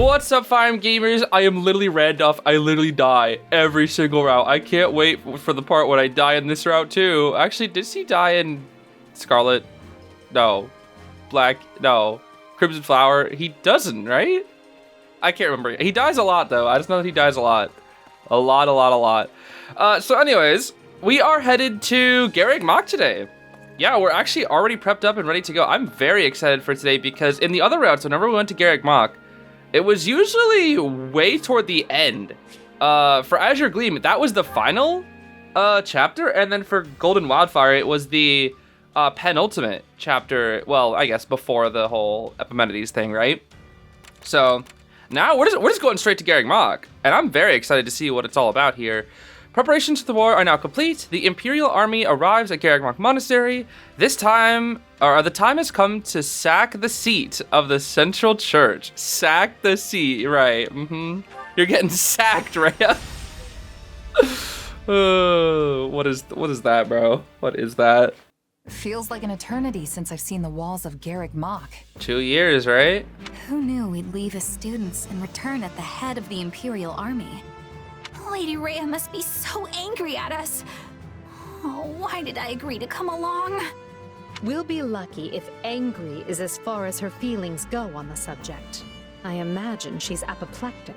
What's up, Fire Gamers? I am literally Randolph. I literally die every single route. I can't wait for the part when I die in this route too. Actually, does he die in Scarlet? No. Black? No. Crimson Flower? He doesn't, right? I can't remember. He dies a lot though. I just know that he dies a lot. A lot. So anyways, we are headed to Garreg Mach today. Yeah, we're actually already prepped up and ready to go. I'm very excited for today because in the other routes, whenever we went to Garreg Mach, it was usually way toward the end. For Azure Gleam, that was the final chapter, and then for Golden Wildfire, it was the penultimate chapter. Well, I guess before the whole Epimenides thing, right? So now we're just going straight to Garreg Mach, and I'm very excited to see what it's all about here. Preparations for the war are now complete. The Imperial Army arrives at Garreg Mach Monastery. The time has come to sack the seat of the Central Church. Sack the seat, right? You're getting sacked, Rhea. What is that, bro? What is that? Feels like an eternity since I've seen the walls of Garreg Mach. 2 years, right? Who knew we'd leave as students and return at the head of the Imperial Army? Lady Rhea must be so angry at us. Oh, why did I agree to come along? We'll be lucky if angry is as far as her feelings go on the subject. I imagine she's apoplectic.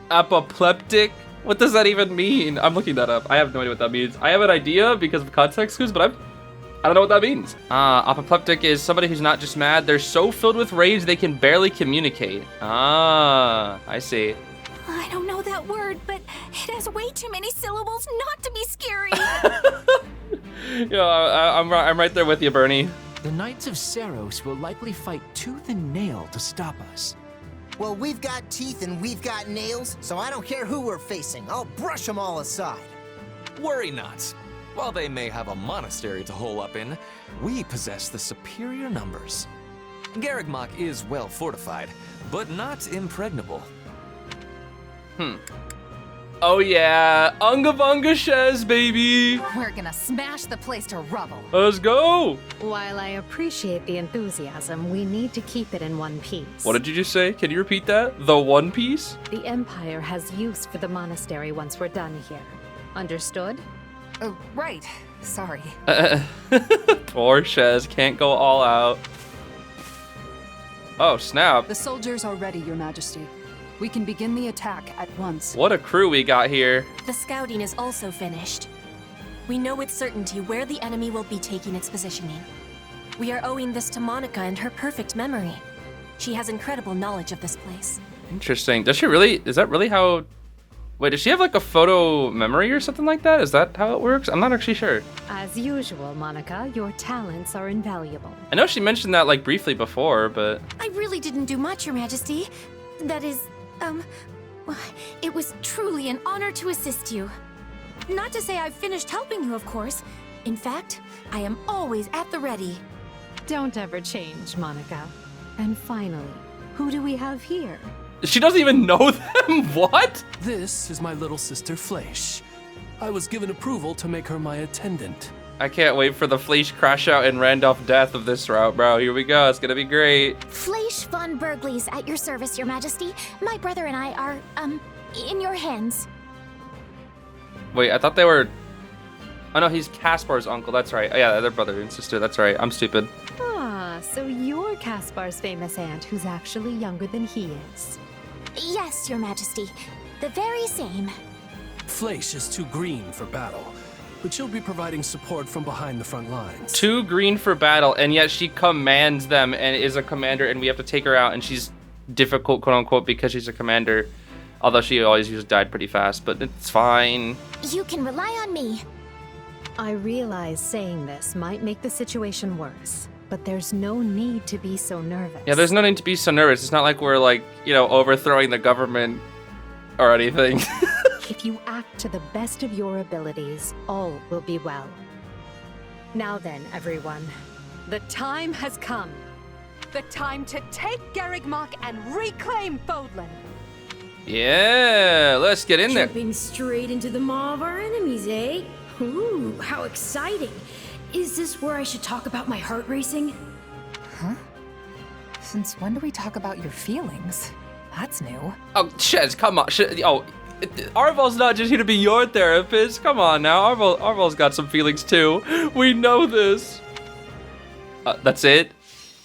Apoplectic? What does that even mean? I'm looking that up. I have no idea what that means. I have an idea because of context clues, but I don't know what that means. Apoplectic is somebody who's not just mad. They're so filled with rage they can barely communicate. I see. I don't know that word, but it has way too many syllables not to be scary. Yeah, I'm right there with you, Bernie. The Knights of Seros will likely fight tooth and nail to stop us. Well, we've got teeth and we've got nails, so I don't care who we're facing. I'll brush them all aside. Worry not. While they may have a monastery to hole up in, we possess the superior numbers. Garreg Mach is well fortified, but not impregnable. Oh yeah, Unga Bunga Shez, baby. We're gonna smash the place to rubble. Let's go. While I appreciate the enthusiasm, we need to keep it in one piece. What did you just say? Can you repeat that? The One Piece? The Empire has use for the monastery once we're done here. Understood? Oh, right. Sorry. Poor Shez, can't go all out. Oh, snap. The soldiers are ready, Your Majesty. We can begin the attack at once. What a crew we got here. The scouting is also finished. We know with certainty where the enemy will be taking its positioning. We are owing this to Monica and her perfect memory. She has incredible knowledge of this place. Interesting. Does she really? Is that really how? Wait, does she have like a photo memory or something like that? Is that how it works? I'm not actually sure. As usual, Monica, your talents are invaluable. I know she mentioned that like briefly before, but... I really didn't do much, Your Majesty. That is, it was truly an honor to assist you. Not to say I've finished helping you, of course. In fact, I am always at the ready. Don't ever change, Monica. And finally, who do we have here? She doesn't even know them? What? This is my little sister Fleisch. I was given approval to make her my attendant. I can't wait for the Fleisch crash out and Randolph death of this route, bro. Here we go. It's gonna be great. Fleisch von Berglies at your service, Your Majesty. My brother and I are, in your hands. Wait, I thought they were... Oh no, he's Caspar's uncle. That's right. Oh yeah, they're brother and sister. That's right. I'm stupid. Ah, so you're Caspar's famous aunt who's actually younger than he is. Yes, Your Majesty. The very same. Fleisch is too green for battle, but she'll be providing support from behind the front lines. Too green for battle, and yet she commands them and is a commander, and we have to take her out, and she's difficult, quote unquote, because she's a commander. Although she always usually died pretty fast, but it's fine. You can rely on me. I realize saying this might make the situation worse, but there's no need to be so nervous. Yeah, there's no need to be so nervous. It's not like we're like, you know, overthrowing the government or anything. If you act to the best of your abilities, all will be well. Now then, everyone, the time has come. The time to take Garreg Mach and reclaim Bodlin. Yeah, let's get in there. Jumping straight into the maw of our enemies, eh? Ooh, how exciting. Is this where I should talk about my heart racing? Huh? Since when do we talk about your feelings? That's new. Oh, Shez, come on. Arval's not just here to be your therapist. Come on now. Arval's got some feelings too. We know this. That's it?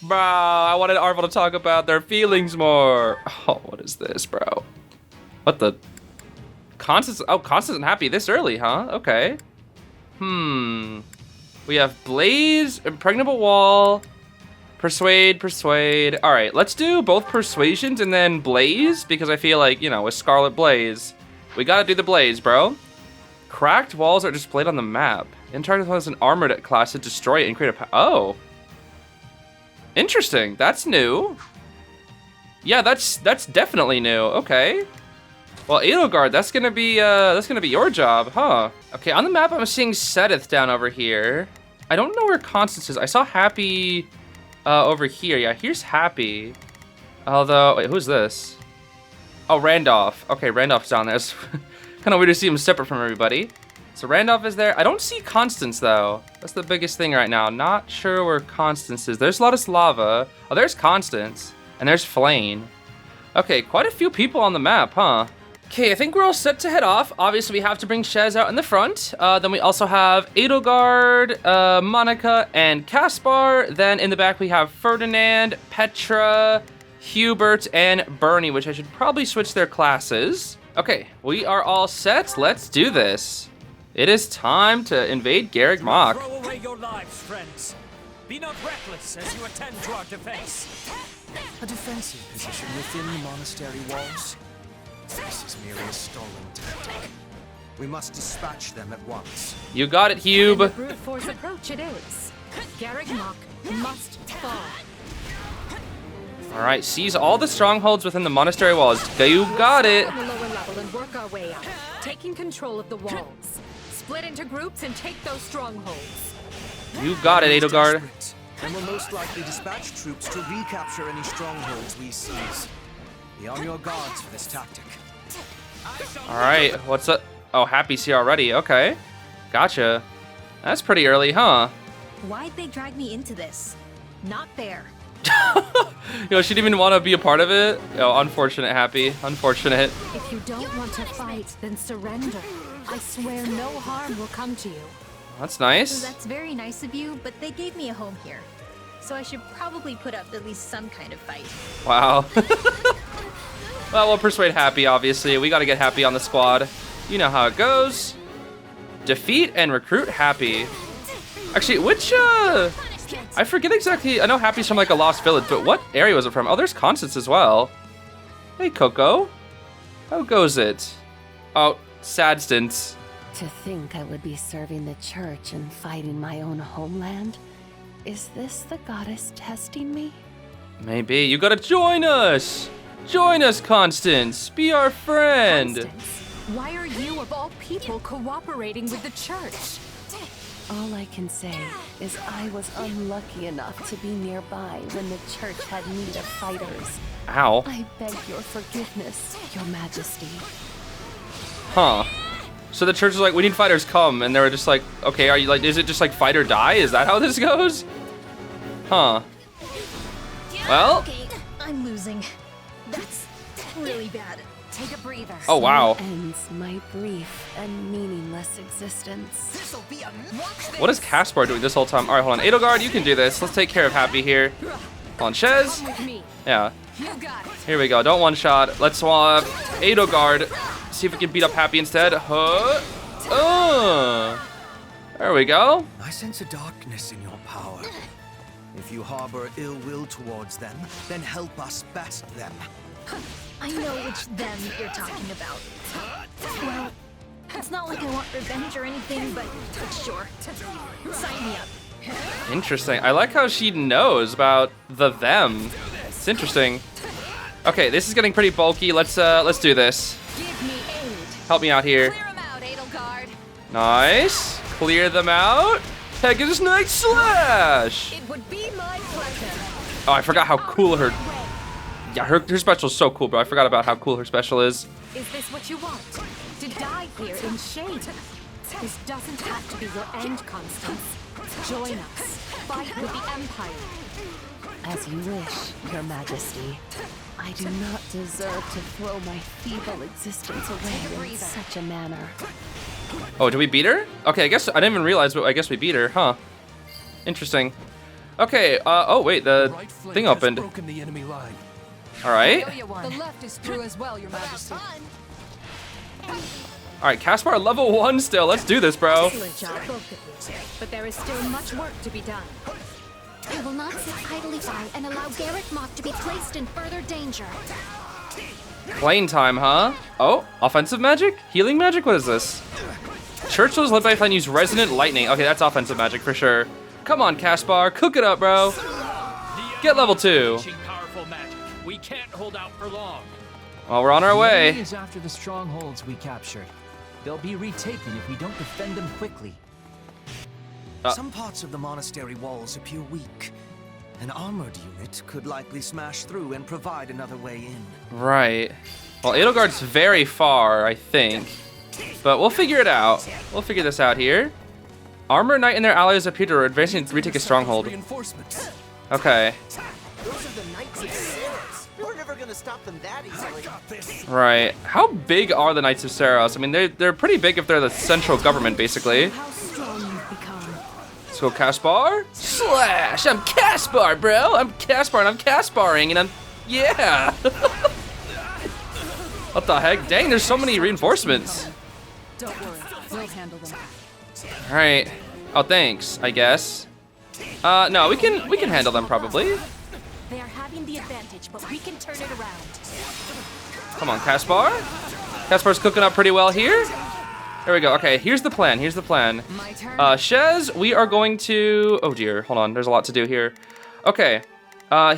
Bro, I wanted Arval to talk about their feelings more. Oh, what is this, bro? What the? Constance, oh, Constance isn't happy this early, huh? Okay. We have Blaze, Impregnable Wall, Persuade. All right, let's do both Persuasions and then Blaze, because I feel like, you know, with Scarlet Blaze, we gotta do the Blaze, bro. Cracked walls are displayed on the map. In target has an armored class to destroy it and create a oh. Interesting, that's new. Yeah, that's definitely new, okay. Well, edelgard, that's gonna be your job, huh? Okay, on the map I'm seeing Sedith down over here. I don't know where Constance is. I saw Happy over here. Yeah, here's Happy. Although, wait, who's this? Oh, Randolph. Okay, Randolph's down there. It's kind of weird to see him separate from everybody. So Randolph is there. I don't see Constance though. That's the biggest thing right now. Not sure where Constance is. There's Lava. Oh, there's Constance. And there's Flane. Okay, quite a few people on the map, huh? Okay, I think we're all set to head off. Obviously, we have to bring Shez out in the front. Then we also have edelgard, Monica, and Caspar. Then in the back, we have Ferdinand, Petra, Hubert, and Bernie, which I should probably switch their classes. Okay, we are all set. Let's do this. It is time to invade Garreg Mach. Throw away your lives, friends. Be not reckless as you attend to our defense. A defensive position within the monastery walls? This is merely a stalling tactic. We must dispatch them at once. You got it, Hube. And a brute force approach it is. Garreg Mach must fall. All right, seize all the strongholds within the monastery walls. You got it. On the lower level and work our way up, taking control of the walls. Split into groups and take those strongholds. You got it, edelgard. And will most likely dispatch troops to recapture any strongholds we seize. Be on your guards for this tactic. All right, what's up? Oh, Happy's here already. Okay, gotcha. That's pretty early, huh? Why'd they drag me into this? Not fair. You know, she didn't even want to be a part of it. Oh, unfortunate, Happy. Unfortunate. If you don't want to fight, then surrender. I swear no harm will come to you. That's nice. So that's very nice of you, but they gave me a home here. So I should probably put up at least some kind of fight. Wow. Well, we'll persuade Happy, obviously. We got to get Happy on the squad. You know how it goes. Defeat and recruit Happy. Actually, which, I forget exactly. I know Happy's from like a lost village, but what area was it from? Oh, there's Constance as well. Hey, Coco. How goes it? Oh, sad stints. To think I would be serving the church and fighting my own homeland? Is this the goddess testing me? Maybe. You gotta join us! Join us, Constance! Be our friend! Constance, why are you, of all people, cooperating with the church? All I can say is I was unlucky enough to be nearby when the church had need of fighters. Ow. I beg your forgiveness, your majesty. Huh. So the church was like, we need fighters, come. And they were just like, okay, are you like, is it just like fight or die? Is that how this goes? Huh. Well. Okay, I'm losing. That's really bad. Take a breather. Oh, wow. Ends my brief and meaningless existence. This'll be a What is Caspar doing this whole time? All right, hold on. Edelgard, you can do this. Let's take care of Happy here. Hold on, Shez. Yeah. Here we go. Don't one shot. Let's swap Edelgard. See if we can beat up Happy instead. There we go. I sense a darkness in your power. If you harbor ill will towards them, then help us best them. I know which them you're talking about. Well, it's not like I want revenge or anything, but sure. Sign me up. Interesting. I like how she knows about the them. It's interesting. Okay, this is getting pretty bulky. Let's do this. Give me aid. Help me out here. Clear 'em out, edelgard. Nice. Clear them out. Heck, it's a nice slash. It would be my pleasure. Oh, I forgot how cool her. Yeah, her special is so cool, bro. I forgot about how cool her special is. Is this what you want? To die here in shame? This doesn't have to be your end, Constance. Join us. Fight with the Empire. As you wish, Your Majesty. I do not deserve to throw my feeble existence away in such a manner. Oh, did we beat her? Okay, I guess I didn't even realize, but I guess we beat her, huh? Interesting. Okay, oh wait, the thing opened. The enemy line. All right. The left is through as well, Your Majesty. All right, Caspar level 1 still. Let's do this, bro. Excellent job, both of you. But there is still much work to be done. I will not sit idly by and allow Garreg Mach to be placed in further danger. Playing time, huh? Oh, offensive magic? Healing magic? What is this? Churchill's led by Flame use resonant lightning. Okay, that's offensive magic for sure. Come on, Caspar, cook it up, bro. Get level 2. Powerful magic. We can't hold out for long. Well, we're on our way. The enemy is after the strongholds we captured. They'll be retaken if we don't defend them quickly. Some parts of the monastery walls appear weak. An armored unit could likely smash through and provide another way in. Right. Well, edelgard's very far, I think. But we'll figure it out. We'll figure this out here. Armor Knight and their allies appear to advance to retake a stronghold. Okay. Those are the Knights of Saros. We're never gonna stop them that easily. Right. How big are the Knights of Saros? I mean, they're pretty big if they're the central government, basically. How strong you've become. Let's go, Caspar. Slash! I'm Caspar, bro. I'm Caspar, and I'm Casparing, and I'm yeah. What the heck? Dang, there's so many reinforcements. Don't worry, we'll handle them. All right. Oh, thanks. I guess. No, we can handle them probably. They are having the advantage, but we can turn it around. Come on, Caspar. Caspar's cooking up pretty well here. There we go. Okay, here's the plan. Here's the plan. My turn. Shez, we are going to... Oh, dear. Hold on. There's a lot to do here. Okay.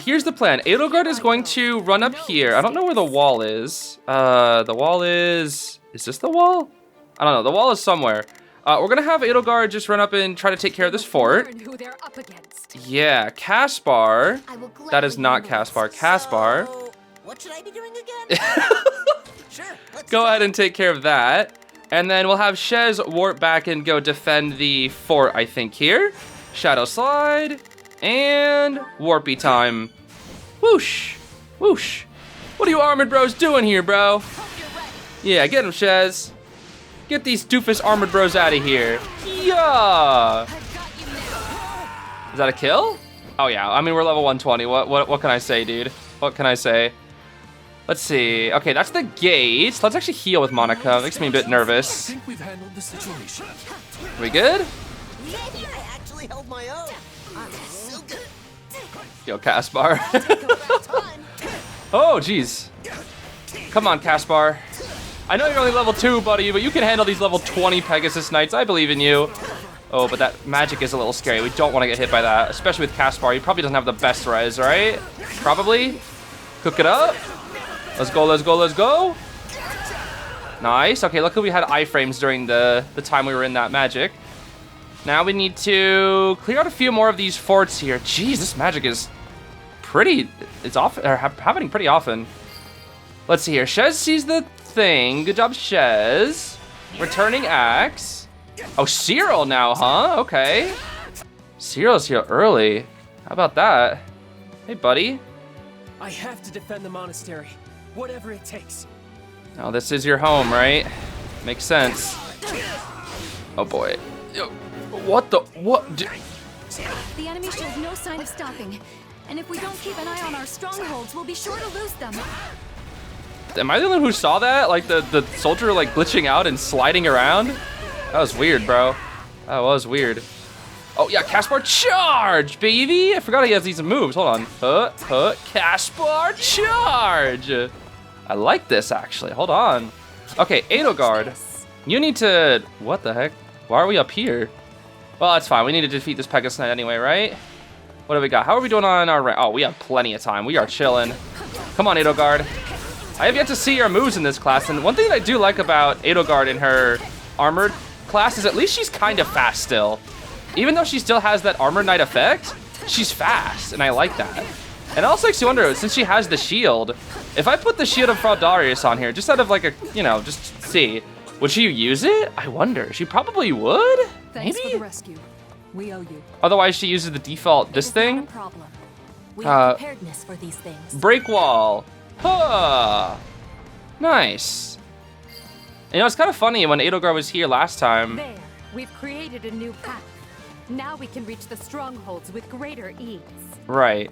Here's the plan. Edelgard is going to run up here. I don't know where the wall is. The wall is... Is this the wall? I don't know. The wall is somewhere. We're going to have Edelgard just run up and try to take care of this fort. Who they're up against. Yeah, Caspar. That is not Caspar. Caspar. So, what should I be doing again? Sure. Go ahead and take care of that. And then we'll have Shez warp back and go defend the fort, I think, here. Shadow slide. And warpy time. Whoosh. Whoosh. What are you armored bros doing here, bro? Yeah, get him, Shez. Get these doofus armored bros out of here. Yeah. Is that a kill? Oh, yeah. I mean, we're level 120. What can I say, dude? What can I say? Let's see. Okay, that's the gate. Let's actually heal with Monica. Makes me a bit nervous. I think we've handled the situation. We good? Maybe I actually held my own. I'm so good. Yo, Caspar. Oh, jeez. Come on, Caspar. I know you're only level 2, buddy, but you can handle these level 20 Pegasus Knights. I believe in you. Oh, but that magic is a little scary. We don't want to get hit by that, especially with Caspar. He probably doesn't have the best res, right? Probably. Cook it up. Let's go, let's go, let's go. Nice. Okay, luckily we had iframes during the time we were in that magic. Now we need to clear out a few more of these forts here. Jeez, this magic is pretty... It's often, happening pretty often. Let's see here. Shez sees the thing. Good job, Shez. Returning axe. Oh, Cyril now, huh? Okay. Cyril's here early. How about that? Hey, buddy. I have to defend the monastery, whatever it takes. Now, this is your home, right? Makes sense. Oh, boy. What the... What? The enemy shows no sign of stopping. And if we don't keep an eye on our strongholds, we'll be sure to lose them. Am I the only one who saw that? Like, the soldier, like, glitching out and sliding around? That was weird, bro. That was weird. Oh, yeah, Caspar charge, baby! I forgot he has these moves. Hold on. Caspar charge! I like this, actually. Hold on. Okay, Edelgard. You need to... What the heck? Why are we up here? Well, that's fine. We need to defeat this Pegasus Knight anyway, right? What do we got? How are we doing on our rank? Oh, we have plenty of time. We are chilling. Come on, Edelgard. I have yet to see your moves in this class, and one thing that I do like about Edelgard in her armored class is at least she's kind of fast still. Even though she still has that Armored Knight effect, she's fast, and I like that. And it also makes you wonder, since she has the shield, if I put the Shield of Fraudarius on here, just out of like a, you know, just see, would she use it? I wonder. She probably would? Thanks Maybe? for the rescue. We owe you. Otherwise, she uses the default this thing? We have preparedness for these things. Break wall. Huh. Nice. You know, it's kind of funny when Edelgard was here last time. There, we've created a new path. Now we can reach the strongholds with greater ease. Right.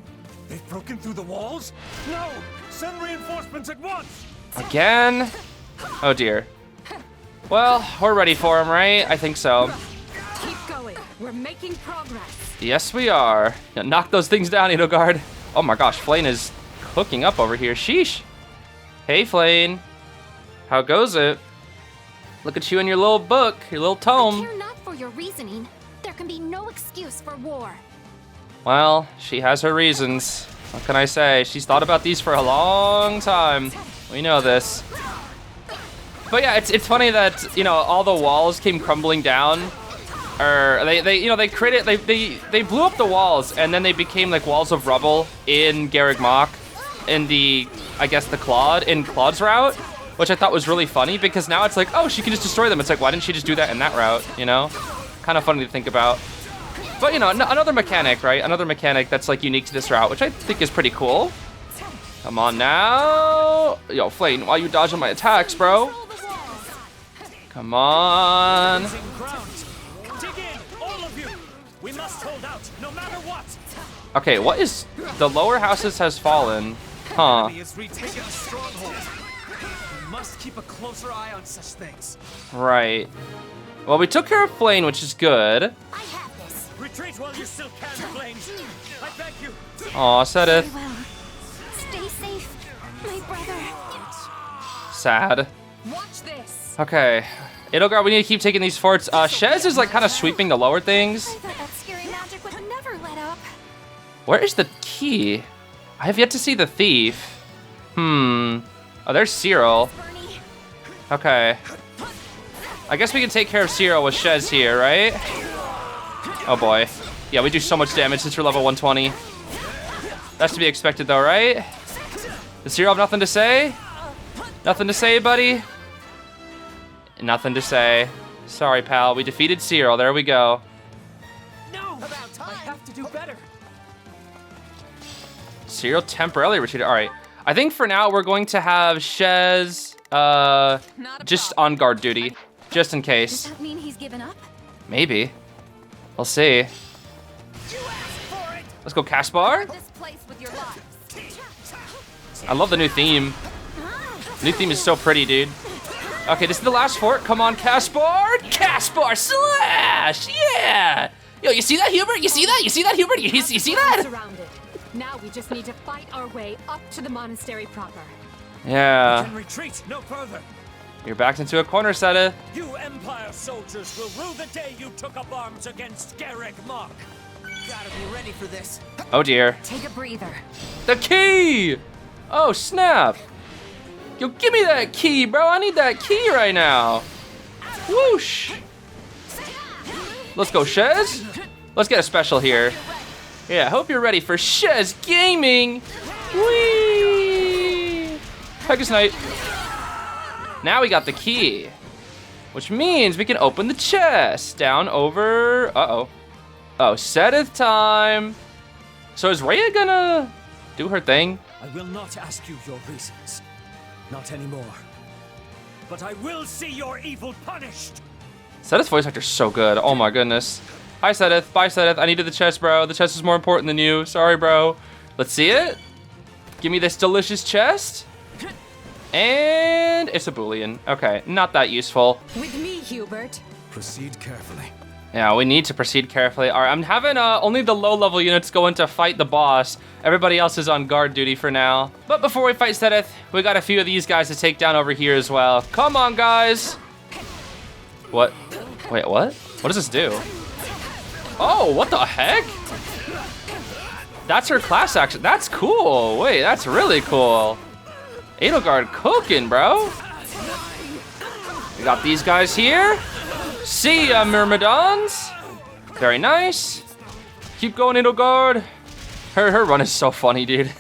They've broken through the walls? No! Send reinforcements at once! Again? Oh dear. Well, we're ready for him, right? I think so. Keep going. We're making progress. Yes, we are. Yeah, knock those things down, Edelgard. Oh my gosh, Flane is hooking up over here. Sheesh. Hey, Flane. How goes it? Look at you in your little book, your little tome. I care not for your reasoning. There can be no excuse for war. Well, she has her reasons. What can I say? She's thought about these for a long time. We know this. But yeah, it's funny that, you know, all the walls came crumbling down. Or they blew up the walls and then they became like walls of rubble in Garreg Mach in the, I guess, the Claude's route, which I thought was really funny because now it's like, oh, she can just destroy them. It's like, why didn't she just do that in that route, you know? Kind of funny to think about. But, you know, another mechanic, right? Another mechanic that's like unique to this route, which I think is pretty cool. Come on now. Yo, Flane, why are you dodging my attacks, bro? Come on. We must hold out, no matter what. Okay, what is... The lower houses has fallen. Huh. We must keep a closer eye on such things. Right. Well, we took care of Flane, which is good. I have this. Retreat while you still can, Flames. I beg you. Aw, Sedith. Very well. Stay safe, my brother. Sad. Watch this. Okay. Edelgard, we need to keep taking these forts. Shez is like kind of sweeping the lower things. I thought that scary magic would never let up. Where is the key? I have yet to see the thief. Oh, there's Cyril. Okay. I guess we can take care of Cyril with Shez here, right? Oh boy. Yeah, we do so much damage since we're level 120. That's to be expected though, right? Does Cyril have nothing to say? Nothing to say, buddy? Nothing to say. Sorry, pal. We defeated Cyril. There we go. No! I have to do better. Cyril temporarily retreated. All right. I think for now we're going to have Shez just on guard duty, just in case. Does that mean he's given up? Maybe. We'll see. Let's go, Caspar. This place with your lives. I love the new theme. The new theme is so pretty, dude. Okay, this is the last fort. Come on, Caspar. Caspar slash! Yeah! Yo, you see that, Hubert? You see that? You see that, Hubert? You see that? Surrounded. Now we just need to fight our way up to the monastery proper. Yeah. We can retreat no further. You're backed into a corner, Sedith. You Empire soldiers will rue the day you took up arms against Garreg Mach. Gotta be ready for this. Oh dear. Take a breather. The key! Oh, snap. Yo, give me that key, bro. I need that key right now. Whoosh. Let's go, Shez. Let's get a special here. Yeah, hope you're ready for Shez Gaming. Whee! Pegasus Knight. Now we got the key, which means we can open the chest down over. Uh-oh. Oh, Sedith time. So is Rhea gonna do her thing? I will not ask you your reasons. Not anymore. But I will see your evil punished. Sedith's voice actor's so good. Oh my goodness. Hi, Sedith. Bye, Sedith. I needed the chest, bro. The chest is more important than you. Sorry, bro. Let's see it. Give me this delicious chest. And it's a Boolean. Okay, not that useful. With me, Hubert. Proceed carefully. Yeah, we need to proceed carefully. All right, I'm having only the low-level units go in to fight the boss. Everybody else is on guard duty for now. But before we fight Sedith, we got a few of these guys to take down over here as well. Come on, guys. What? Wait, what? What does this do? Oh, what the heck? That's her class action. That's cool. Wait, that's really cool. Edelgard cooking, bro. We got these guys here. See ya, Myrmidons. Very nice. Keep going, Edelgard. Her run is so funny, dude.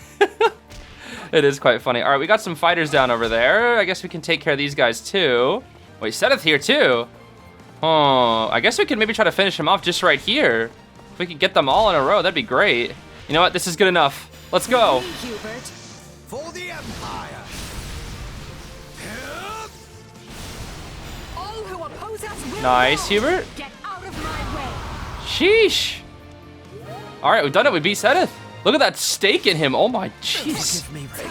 It is quite funny. All right, we got some fighters down over there. I guess we can take care of these guys too. Wait, Sedith here too. Oh, I guess we can maybe try to finish him off just right here. If we could get them all in a row, that'd be great. You know what? This is good enough. Let's go. Hubert. For the Empire! All who oppose us will Nice, fall. Hubert. Get out of my way. Sheesh. All right, we've done it. We beat Seth. Look at that stake in him. Oh my jeez. Forgive me, Rey.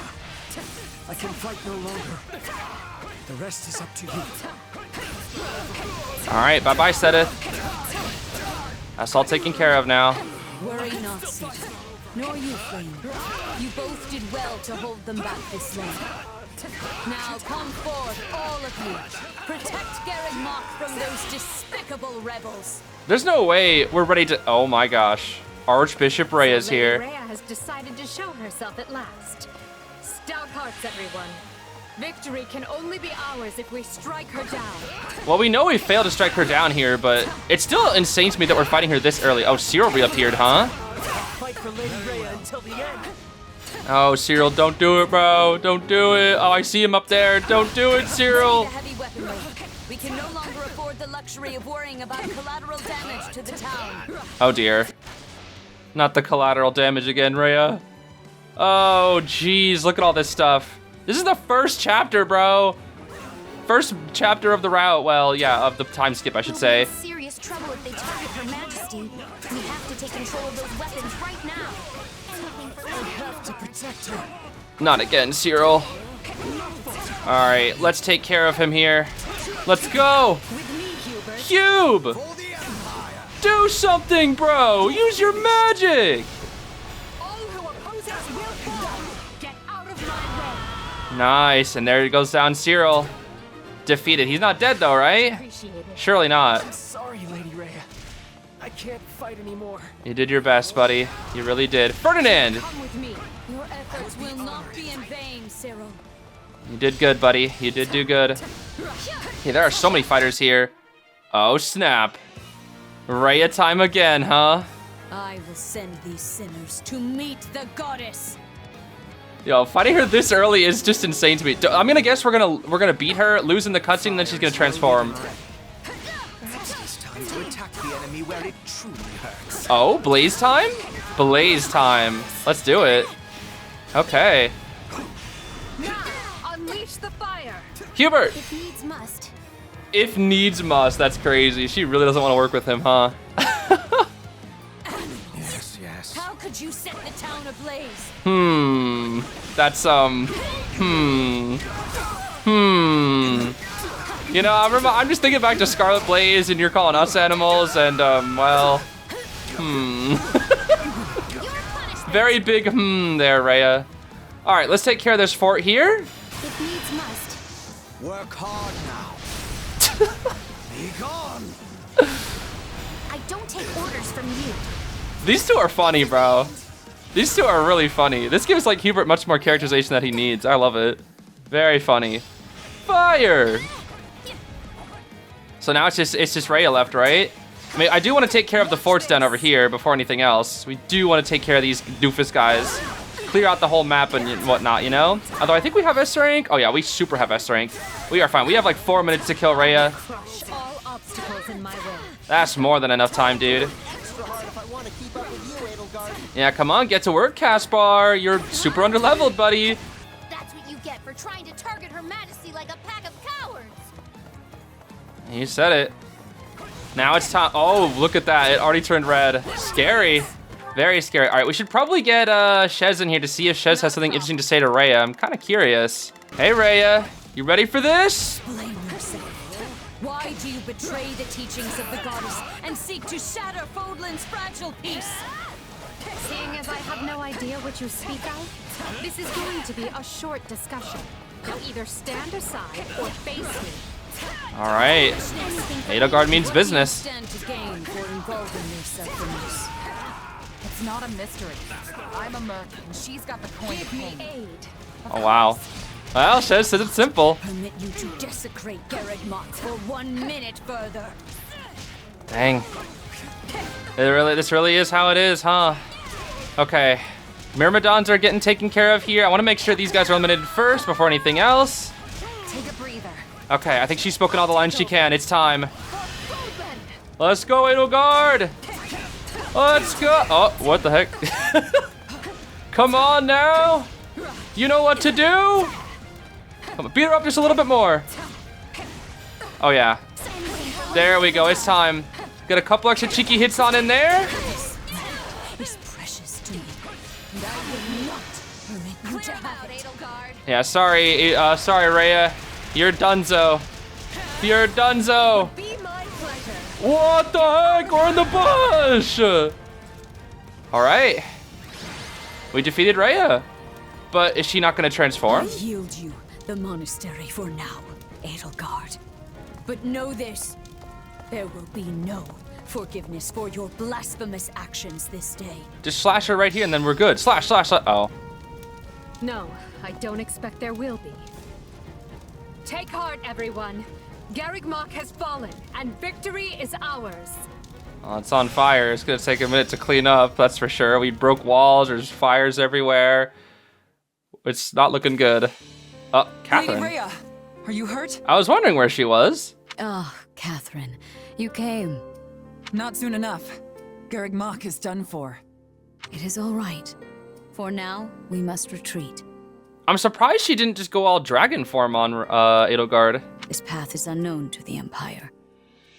I can fight no longer. The rest is up to you. All right, bye-bye, Seth. That's all taken care of now. Worry not, Seth. Nor you, Flame. You both did well to hold them back this long. Now come forth, all of you. Protect Garreg Mach from those despicable rebels. There's no way we're ready to... Oh my gosh. Archbishop Rhea is Lady here. Rhea has decided to show herself at last. Stout hearts, everyone. Victory can only be ours if we strike her down. Well, we know we failed to strike her down here, but it's still insane to me that we're fighting her this early. Oh, Cyril reappeared, huh? Fight for Lady Rhea until the end. Oh, Cyril, don't do it, bro. Don't do it. Oh, I see him up there. Don't do it, Cyril. Heavy weaponry. We can no longer afford the luxury of worrying about collateral damage to the town. Oh, dear. Not the collateral damage again, Rhea. Oh, jeez. Look at all this stuff. This is the first chapter, bro. First chapter of the route. Well, yeah, of the time skip, I should say. We'll be in serious trouble if they target Her Majesty. We have to take control of those weapons right now. Anything for I have to protect her. Not again, Cyril. All right, let's take care of him here. Let's go. Cube! Do something, bro! Use your magic! All who oppose us will fall. Get out of my way. Nice, and there goes down Cyril. Defeated. He's not dead though, right? Appreciate it. Surely not. I'm sorry, Lady Rhea. I can't fight anymore. You did your best, buddy. You really did. Ferdinand! Come with me. Your efforts will not be in vain, Cyril. You did good, buddy. You did do good. Yeah, there are so many fighters here. Oh, snap. Rhea time again, huh? I will send these sinners to meet the goddess. Yo, fighting her this early is just insane to me. I'm gonna guess we're gonna beat her, lose in the cutscene, and then she's gonna transform. Perhaps it is time to attack the enemy where it truly hurts. Oh, Blaze time? Blaze time. Let's do it. Okay. Now, unleash the fire. Hubert! If needs must. If needs must. That's crazy. She really doesn't want to work with him, huh? Yes, yes. How could you set the town ablaze? That's, You know, I'm just thinking back to Scarlet Blaze and you're calling us animals and, well, Very big there, Rhea. All right, let's take care of this fort here. If needs must. Work hard now. Be gone. I don't take orders from you. These two are funny, bro. These two are really funny. This gives like Hubert much more characterization that he needs. I love it. Very funny. Fire! So now it's just Rhea left, right? I mean, I do want to take care of the forts down over here before anything else. We do want to take care of these doofus guys. Clear out the whole map and whatnot, you know? Although I think we have S rank. Oh yeah, we super have S rank. We are fine. We have like 4 minutes to kill Rhea. Crush all obstacles in my way. That's more than enough time, dude. Extra hard if I want to keep up with you, edelgard. Yeah, come on, get to work, Caspar. You're super underleveled, buddy. That's what you get for trying to target Her Majesty like a pack of cowards. You said it. Now it's time. Oh, look at that. It already turned red. Scary. Very scary. All right, we should probably get Shez in here to see if Shez has something interesting to say to Rhea. I'm kind of curious. Hey, Rhea. You ready for this? Blame yourself. Why do you betray the teachings of the goddess and seek to shatter Fodlan's fragile peace? Seeing as I have no idea what you speak of, this is going to be a short discussion. Now either stand aside or face me. All right. Edelgard means business. Stand to gain for involving yourself in this. It's not a mystery. I'm a merc, and she's got the coin to pay me. Oh, wow. Well, Shez says it's simple. Permit you to desecrate Garreg Mach for 1 minute further. Dang. This really is how it is, huh? Okay. Myrmidons are getting taken care of here. I want to make sure these guys are eliminated first before anything else. Take a breather. Okay, I think she's spoken all the lines she can. It's time. Let's go, Edelgard! Let's go! Oh, what the heck? Come on now. You know what to do. Come on, beat her up just a little bit more. Oh yeah. There we go. It's time. Get a couple extra cheeky hits on in there. Is precious to me. And I will not permit you to have it. Yeah, sorry, sorry, Rhea. You're donezo. You're donezo. What the heck? We're in the bush. All right. We defeated Rhea. But is she not going to transform? I yield you the monastery for now, Edelgard. But know this. There will be no forgiveness for your blasphemous actions this day. Just slash her right here and then we're good. Slash, slash, slash. Oh. No, I don't expect there will be. Take heart, everyone. Garreg Mach has fallen, and victory is ours. Oh, it's on fire. It's gonna take a minute to clean up, that's for sure. We broke walls, there's fires everywhere. It's not looking good. Oh, Catherine. Lady Rhea, are you hurt? I was wondering where she was. Oh, Catherine, you came. Not soon enough. Garreg Mach is done for. It is all right. For now, we must retreat. I'm surprised she didn't just go all dragon form on Edelgard. This path is unknown to the Empire.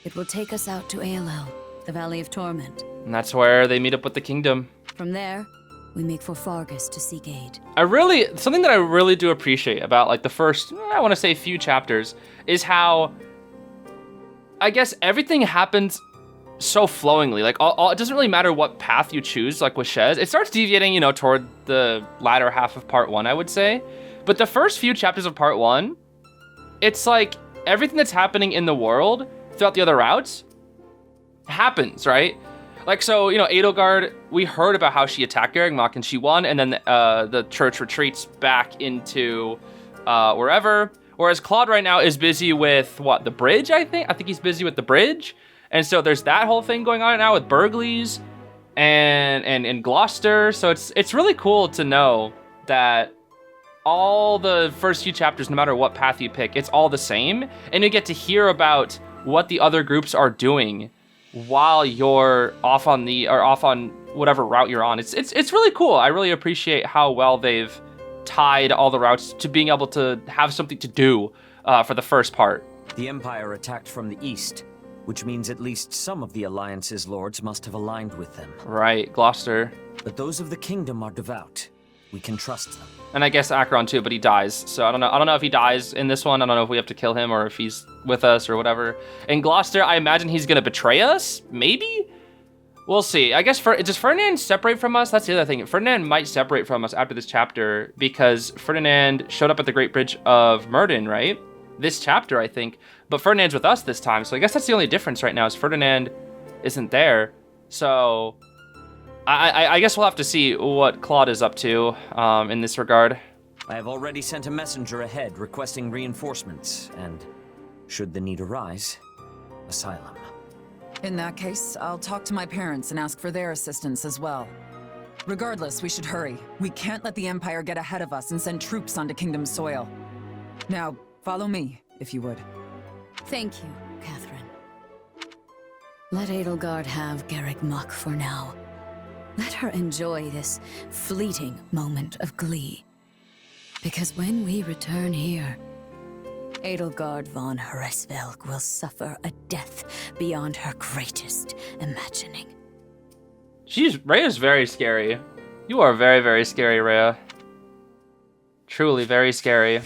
It will take us out to Aelel, the Valley of Torment. And that's where they meet up with the kingdom. From there, we make for Fargus to seek aid. Something that I really do appreciate about like the first, I want to say few chapters, is how, I guess everything happens so flowingly. Like it doesn't really matter what path you choose, like with Shez. It starts deviating, toward the latter half of part 1, I would say. But the first few chapters of part 1, it's like everything that's happening in the world throughout the other routes happens, right? Like, so, Edelgard, we heard about how she attacked Garreg Mach and she won, and then the church retreats back into wherever. Whereas Claude right now is busy with, the bridge, I think? I think he's busy with the bridge. And so there's that whole thing going on now with Burgleys and Gloucester. So it's really cool to know that all the first few chapters, no matter what path you pick, it's all the same. And you get to hear about what the other groups are doing while you're off on whatever route you're on. It's really cool. I really appreciate how well they've tied all the routes to being able to have something to do for the first part. The Empire attacked from the east, which means at least some of the Alliance's lords must have aligned with them. Right, Gloucester. But those of the kingdom are devout. We can trust them. And I guess Acheron too, but he dies. So I don't know if he dies in this one. I don't know if we have to kill him or if he's with us or whatever. In Gloucester, I imagine he's gonna betray us, maybe? We'll see. I guess, does Ferdinand separate from us? That's the other thing. Ferdinand might separate from us after this chapter because Ferdinand showed up at the Great Bridge of Myrddin, right? This chapter, I think. But Ferdinand's with us this time, so I guess that's the only difference right now is Ferdinand isn't there. So I guess we'll have to see what Claude is up to in this regard. I have already sent a messenger ahead requesting reinforcements, and should the need arise, asylum. In that case, I'll talk to my parents and ask for their assistance as well. Regardless, we should hurry. We can't let the Empire get ahead of us and send troops onto Kingdom soil. Now, follow me, if you would. Thank you, Catherine. Let Edelgard have Garreg Mach for now. Let her enjoy this fleeting moment of glee. Because when we return here, Edelgard von Hresvelg will suffer a death beyond her greatest imagining. Rhea's very scary. You are very, very scary, Rhea. Truly very scary.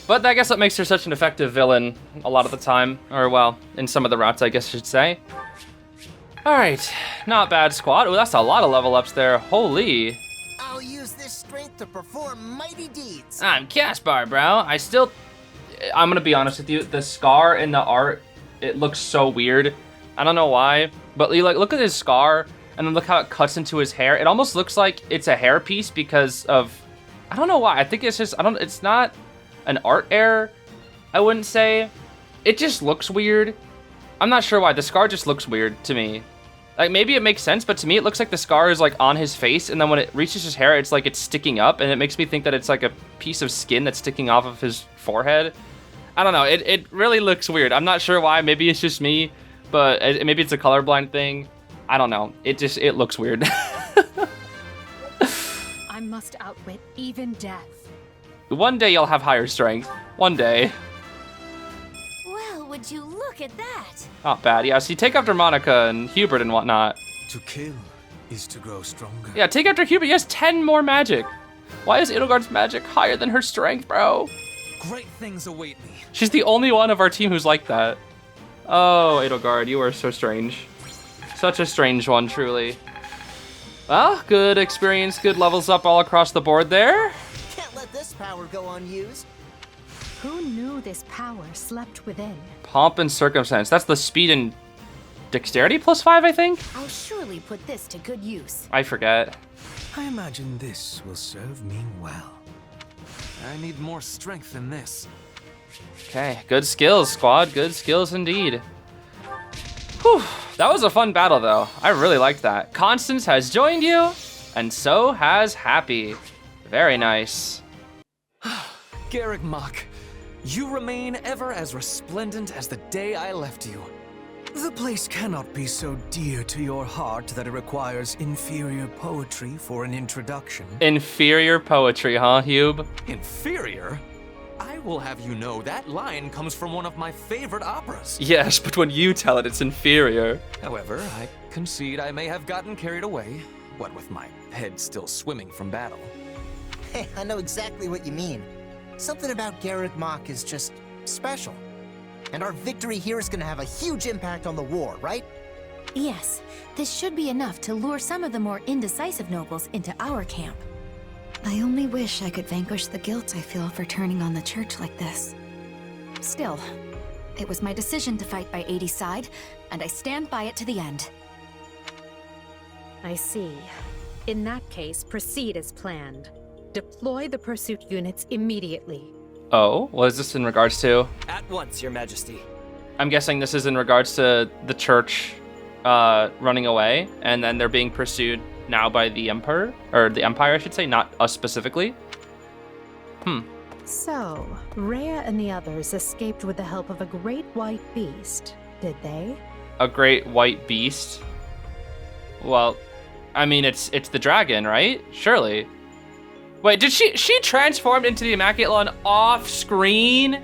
But I guess that makes her such an effective villain a lot of the time. Or, well, in some of the routes, I guess I should say. Alright, not bad, squad. Oh, that's a lot of level ups there. Holy. I'll use this strength to perform mighty deeds. I'm Caspar, bro. I'm gonna be honest with you. The scar in the art, it looks so weird. I don't know why, but look at his scar, and then look how it cuts into his hair. It almost looks like it's a hairpiece because of, I don't know why. I think it's just, it's not an art error, I wouldn't say. It just looks weird. I'm not sure why. The scar just looks weird to me. Like, maybe it makes sense, but to me, it looks like the scar is, like, on his face, and then when it reaches his hair, it's like it's sticking up, and it makes me think that it's, like, a piece of skin that's sticking off of his forehead. I don't know. It really looks weird. I'm not sure why. Maybe it's just me, but maybe it's a colorblind thing. I don't know. It looks weird. must outwit even death. One day you'll have higher strength. One day. Well, would you look at that? Not bad. Yeah, so you take after Monica and Hubert and whatnot. To kill is to grow stronger. Yeah, take after Hubert. He has 10 more magic. Why is Edelgard's magic higher than her strength, bro? Great things await me. She's the only one of our team who's like that. Oh, Edelgard, you are so strange. Such a strange one, truly. Well, good experience, good levels up all across the board there. Can't let this power go unused. Who knew this power slept within? Pomp and circumstance. That's the speed and dexterity +5, I think? I'll surely put this to good use. I forget. I imagine this will serve me well. I need more strength than this. Okay, good skills, squad. Good skills indeed. Whew. That was a fun battle, though. I really liked that. Constance has joined you, and so has Happy. Very nice. Garreg Mach, you remain ever as resplendent as the day I left you. The place cannot be so dear to your heart that it requires inferior poetry for an introduction. Inferior poetry, huh, Hube? Inferior? I will have you know that line comes from one of my favorite operas. Yes, but when you tell it, it's inferior. However, I concede I may have gotten carried away, what with my head still swimming from battle. Hey, I know exactly what you mean. Something about Garreg Mach is just special. And our victory here is gonna have a huge impact on the war, right? Yes, this should be enough to lure some of the more indecisive nobles into our camp. I only wish I could vanquish the guilt I feel for turning on the church like this. Still, it was my decision to fight by 80's side, and I stand by it to the end. I see. In that case, proceed as planned. Deploy the pursuit units immediately. Oh, what is this in regards to? At once, Your Majesty. I'm guessing this is in regards to the church running away, and then they're being pursued now by the Emperor, or the Empire, I should say, not us specifically. So, Rhea and the others escaped with the help of a great white beast, did they? A great white beast? Well, I mean, it's the dragon, right? Surely. Wait, did she transformed into the Immaculate One off screen?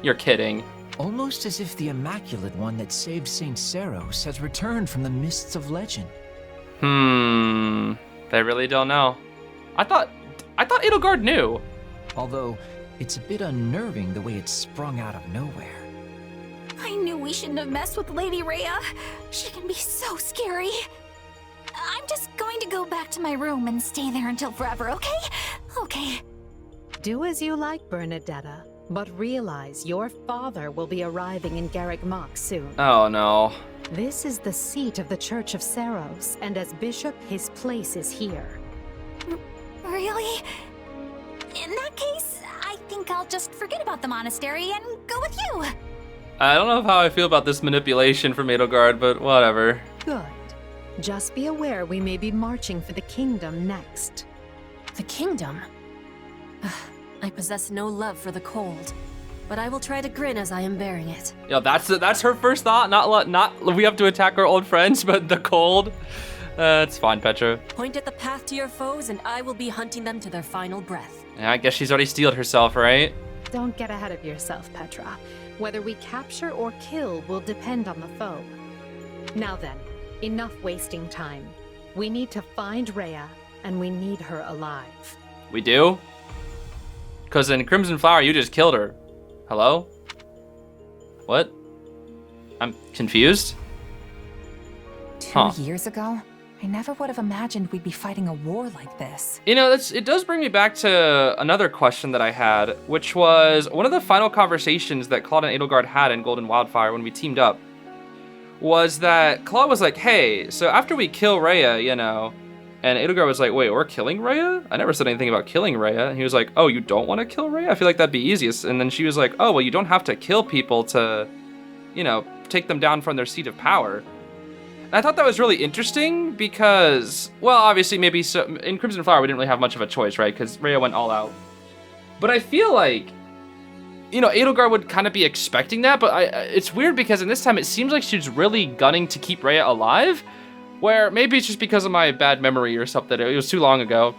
You're kidding. Almost as if the Immaculate One that saved Saint Seros has returned from the mists of legend. They really don't know. I thought Edelgard knew. Although, it's a bit unnerving the way it sprung out of nowhere. I knew we shouldn't have messed with Lady Rhea. She can be so scary. I'm just going to go back to my room and stay there until forever, okay? Okay. Do as you like, Bernadetta, but realize your father will be arriving in Garreg Mach soon. Oh no. This is the seat of the Church of Seros, and as bishop, his place is here. Really? In that case, I think I'll just forget about the monastery and go with you. I don't know how I feel about this manipulation from Edelgard, but whatever. Good. Just be aware we may be marching for the kingdom next. The kingdom? I possess no love for the cold, but I will try to grin as I am bearing it. Yo, that's her first thought. Not we have to attack our old friends, but the cold. It's fine, Petra. Point at the path to your foes, and I will be hunting them to their final breath. Yeah, I guess she's already steeled herself, right? Don't get ahead of yourself, Petra. Whether we capture or kill will depend on the foe. Now then, enough wasting time. We need to find Rhea, and we need her alive. We do? Because in Crimson Flower, you just killed her. Hello? What? I'm confused? 2 years ago? I never would have imagined we'd be fighting a war like this. You know, it does bring me back to another question that I had, which was one of the final conversations that Claude and Edelgard had in Golden Wildfire when we teamed up, was that Claude was like, hey, so after we kill Rhea, you know, and Edelgard was like, wait, we're killing Rhea? I never said anything about killing Rhea. And he was like, oh, you don't want to kill Rhea? I feel like that'd be easiest. And then she was like, oh, well, you don't have to kill people to, you know, take them down from their seat of power. And I thought that was really interesting because, well, obviously maybe so, in Crimson Flower we didn't really have much of a choice, right? Because Rhea went all out. But I feel like, you know, Edelgard would kind of be expecting that, but it's weird because in this time it seems like she's really gunning to keep Rhea alive, where maybe it's just because of my bad memory or something. It was too long ago.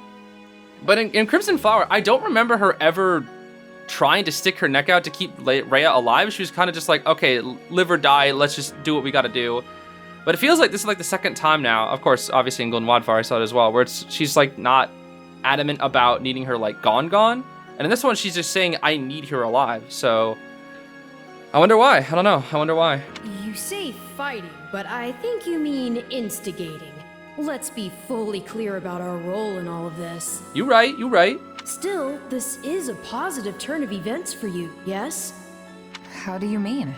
But in Crimson Flower, I don't remember her ever trying to stick her neck out to keep Rhea alive. She was kind of just like, okay, live or die, let's just do what we gotta do. But it feels like this is like the second time now, of course, obviously in Golden Wildfire I saw it as well, where she's like not adamant about needing her like gone. And in this one, she's just saying, I need her alive. So I wonder why. I don't know. I wonder why. You say fighting, but I think you mean instigating. Let's be fully clear about our role in all of this. You right. Still, this is a positive turn of events for you, yes? How do you mean?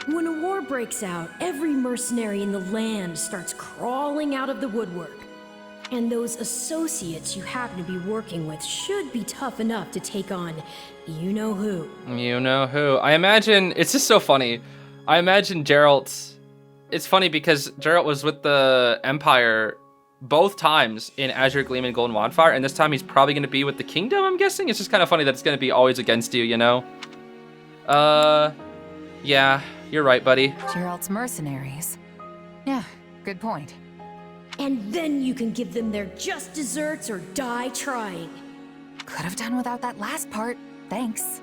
When a war breaks out, every mercenary in the land starts crawling out of the woodwork. And those associates you happen to be working with should be tough enough to take on you-know-who. You-know-who. I imagine, it's just so funny. I imagine Geralt, it's funny because Geralt was with the Empire both times in Azure Gleam and Golden Wildfire, and this time he's probably going to be with the Kingdom, I'm guessing? It's just kind of funny that it's going to be always against you, you know? Yeah, you're right, buddy. Geralt's mercenaries. Yeah, good point. And then you can give them their just desserts or die trying. Could have done without that last part. Thanks.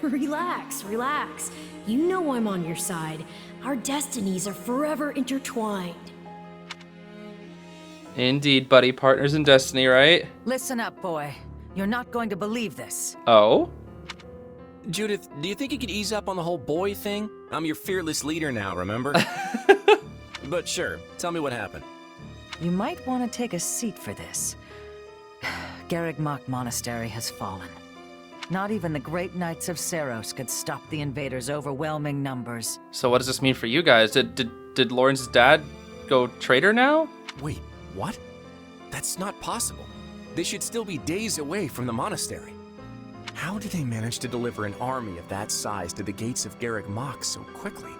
Relax. You know I'm on your side. Our destinies are forever intertwined. Indeed, buddy. Partners in destiny, right? Listen up, boy. You're not going to believe this. Oh? Judith, do you think you could ease up on the whole boy thing? I'm your fearless leader now, remember? But sure, tell me what happened. You might want to take a seat for this. Garreg Mach Monastery has fallen. Not even the great knights of Seiros could stop the invaders' overwhelming numbers. So what does this mean for you guys? Did Lawrence's dad go traitor now? Wait, what? That's not possible. They should still be days away from the monastery. How did they manage to deliver an army of that size to the gates of Garreg Mach so quickly?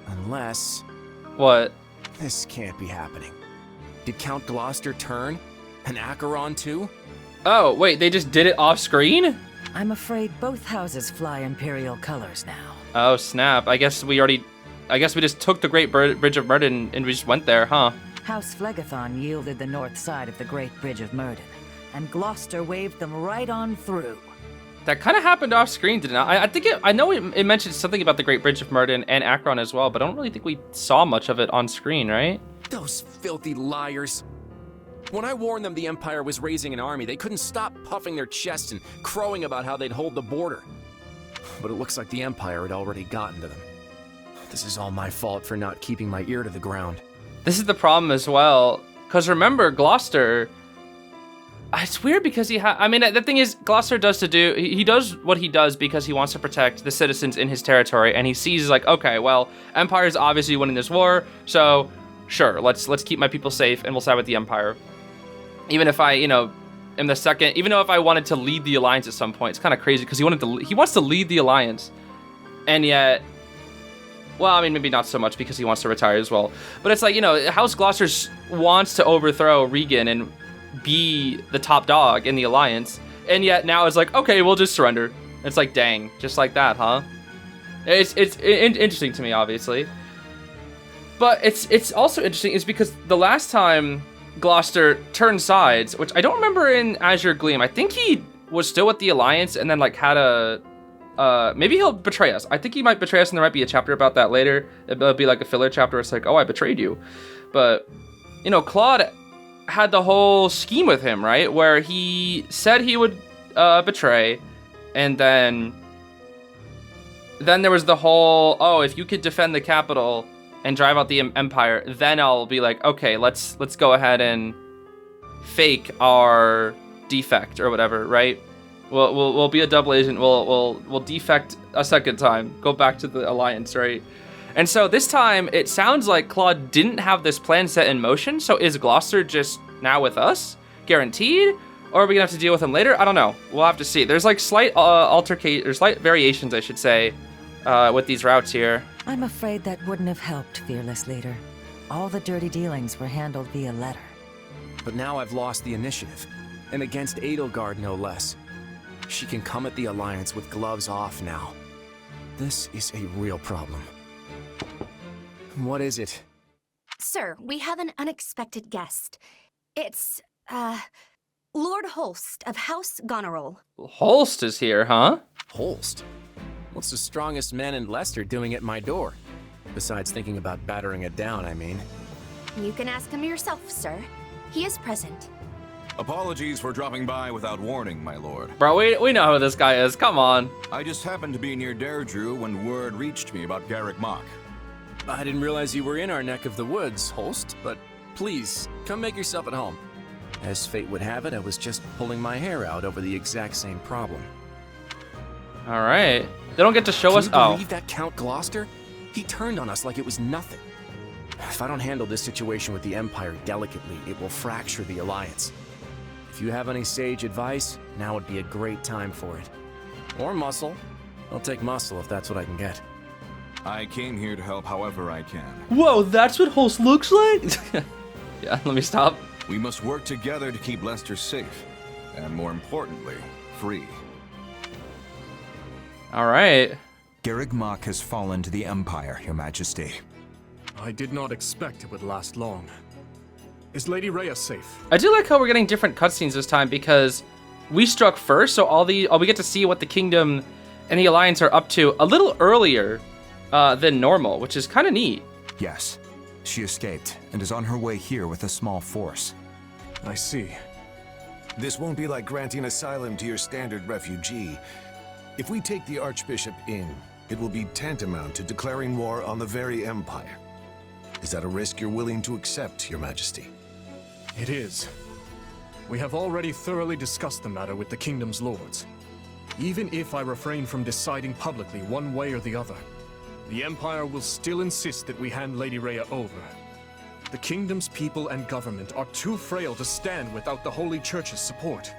Unless... What? This can't be happening. Did Count Gloucester turn? And Acheron too? Oh, wait, they just did it off screen? I'm afraid both houses fly Imperial colors now. Oh, snap. I guess we just took the Great Bridge of Myrden and we just went there, huh? House Phlegethon yielded the north side of the Great Bridge of Myrden, and Gloucester waved them right on through. That kind of happened off screen, didn't it? I know it mentioned something about the Great Bridge of Myrden and Acheron as well, but I don't really think we saw much of it on screen, right? Those filthy liars. When I warned them the Empire was raising an army, they couldn't stop puffing their chests and crowing about how they'd hold the border. But it looks like the Empire had already gotten to them. This is all my fault for not keeping my ear to the ground. This is the problem as well, because remember, Gloucester... It's weird because the thing is, Gloucester he does what he does because he wants to protect the citizens in his territory, and he sees like, okay, well, Empire's obviously winning this war, so sure, let's keep my people safe and we'll side with the Empire. Even if even though if I wanted to lead the Alliance at some point, it's kind of crazy because he wants to lead the Alliance, and yet, well, I mean, maybe not so much because he wants to retire as well, but it's like, House Gloucester wants to overthrow Regan and be the top dog in the Alliance, and yet now it's like, okay, we'll just surrender. It's like, dang, just like that, huh? It's interesting to me, obviously, but it's also interesting is because the last time Gloucester turned sides, which I don't remember in Azure Gleam, I think he was still with the Alliance and then like had maybe he'll betray us. I think he might betray us, and there might be a chapter about that later. It'll be like a filler chapter. It's like, oh, I betrayed you, but Claude had the whole scheme with him, right? Where he said he would betray, and then there was the whole, oh, if you could defend the capital and drive out the Empire, then I'll be like, okay, let's go ahead and fake our defect or whatever, right? We'll be a double agent. We'll defect a second time, go back to the Alliance, right? And so this time, it sounds like Claude didn't have this plan set in motion, so is Gloucester just now with us? Guaranteed? Or are we gonna have to deal with him later? I don't know. We'll have to see. There's like slight variations, I should say, with these routes here. I'm afraid that wouldn't have helped, fearless leader. All the dirty dealings were handled via letter. But now I've lost the initiative, and against Edelgard no less. She can come at the Alliance with gloves off now. This is a real problem. What is it? Sir, we have an unexpected guest. It's, Lord Holst of House Goneril. Holst is here, huh? Holst? What's the strongest man in Leicester doing at my door? Besides thinking about battering it down, I mean. You can ask him yourself, sir. He is present. Apologies for dropping by without warning, my lord. Bro, we know who this guy is. Come on. I just happened to be near Deirdre when word reached me about Garreg Mach. I didn't realize you were in our neck of the woods, Holst, but please, come make yourself at home. As fate would have it, I was just pulling my hair out over the exact same problem. All right. They don't get to show us. Can you believe that Count Gloucester? He turned on us like it was nothing. If I don't handle this situation with the Empire delicately, it will fracture the Alliance. If you have any sage advice, now would be a great time for it. Or muscle. I'll take muscle if that's what I can get. I came here to help however I can. Whoa, that's what Holst looks like? Yeah, let me stop. We must work together to keep Leicester safe. And more importantly, free. All right. Garreg Mach has fallen to the Empire, Your Majesty. I did not expect it would last long. Is Lady Rhea safe? I do like how we're getting different cutscenes this time because we struck first, so we get to see what the Kingdom and the Alliance are up to a little earlier than normal, which is kind of neat. Yes, she escaped and is on her way here with a small force. I see. This won't be like granting asylum to your standard refugee. If we take the Archbishop in, it will be tantamount to declaring war on the very Empire. Is that a risk you're willing to accept, Your Majesty? It is. We have already thoroughly discussed the matter with the Kingdom's lords. Even if I refrain from deciding publicly one way or the other, the Empire will still insist that we hand Lady Rhea over. The Kingdom's people and government are too frail to stand without the Holy Church's support.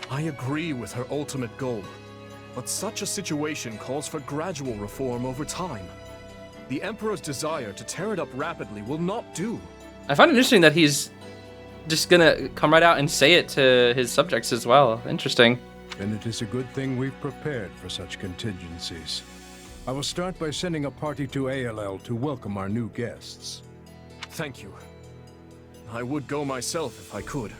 I agree with her ultimate goal, but such a situation calls for gradual reform over time. The Emperor's desire to tear it up rapidly will not do. I find it interesting that he's just gonna come right out and say it to his subjects as well. Interesting. And it is a good thing we've prepared for such contingencies. I will start by sending a party to ALL to welcome our new guests. Thank you. I would go myself if I could,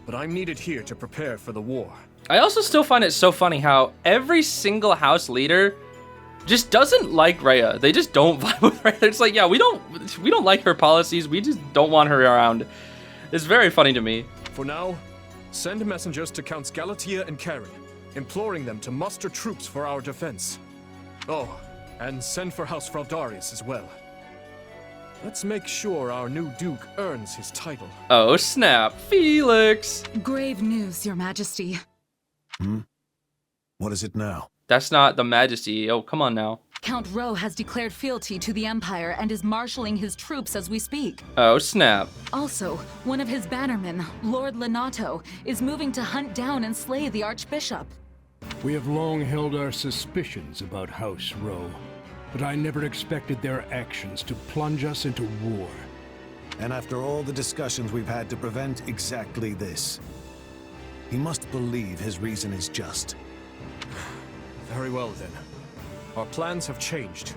but I'm needed here to prepare for the war. I also still find it so funny how every single house leader just doesn't like Rhea. They just don't vibe with Rhea. It's like, yeah, we don't like her policies. We just don't want her around. It's very funny to me. For now, send messengers to Counts Galatea and Karen, imploring them to muster troops for our defense. Oh, and send for House Fraldarius as well. Let's make sure our new Duke earns his title. Oh snap, Felix! Grave news, Your Majesty. What is it now? That's not the Majesty. Oh, come on now. Count Rowe has declared fealty to the Empire and is marshalling his troops as we speak. Oh snap. Also, one of his bannermen, Lord Lenato, is moving to hunt down and slay the Archbishop. We have long held our suspicions about House Rowe, but I never expected their actions to plunge us into war. And after all the discussions we've had to prevent exactly this, he must believe his reason is just. Very well then. Our plans have changed.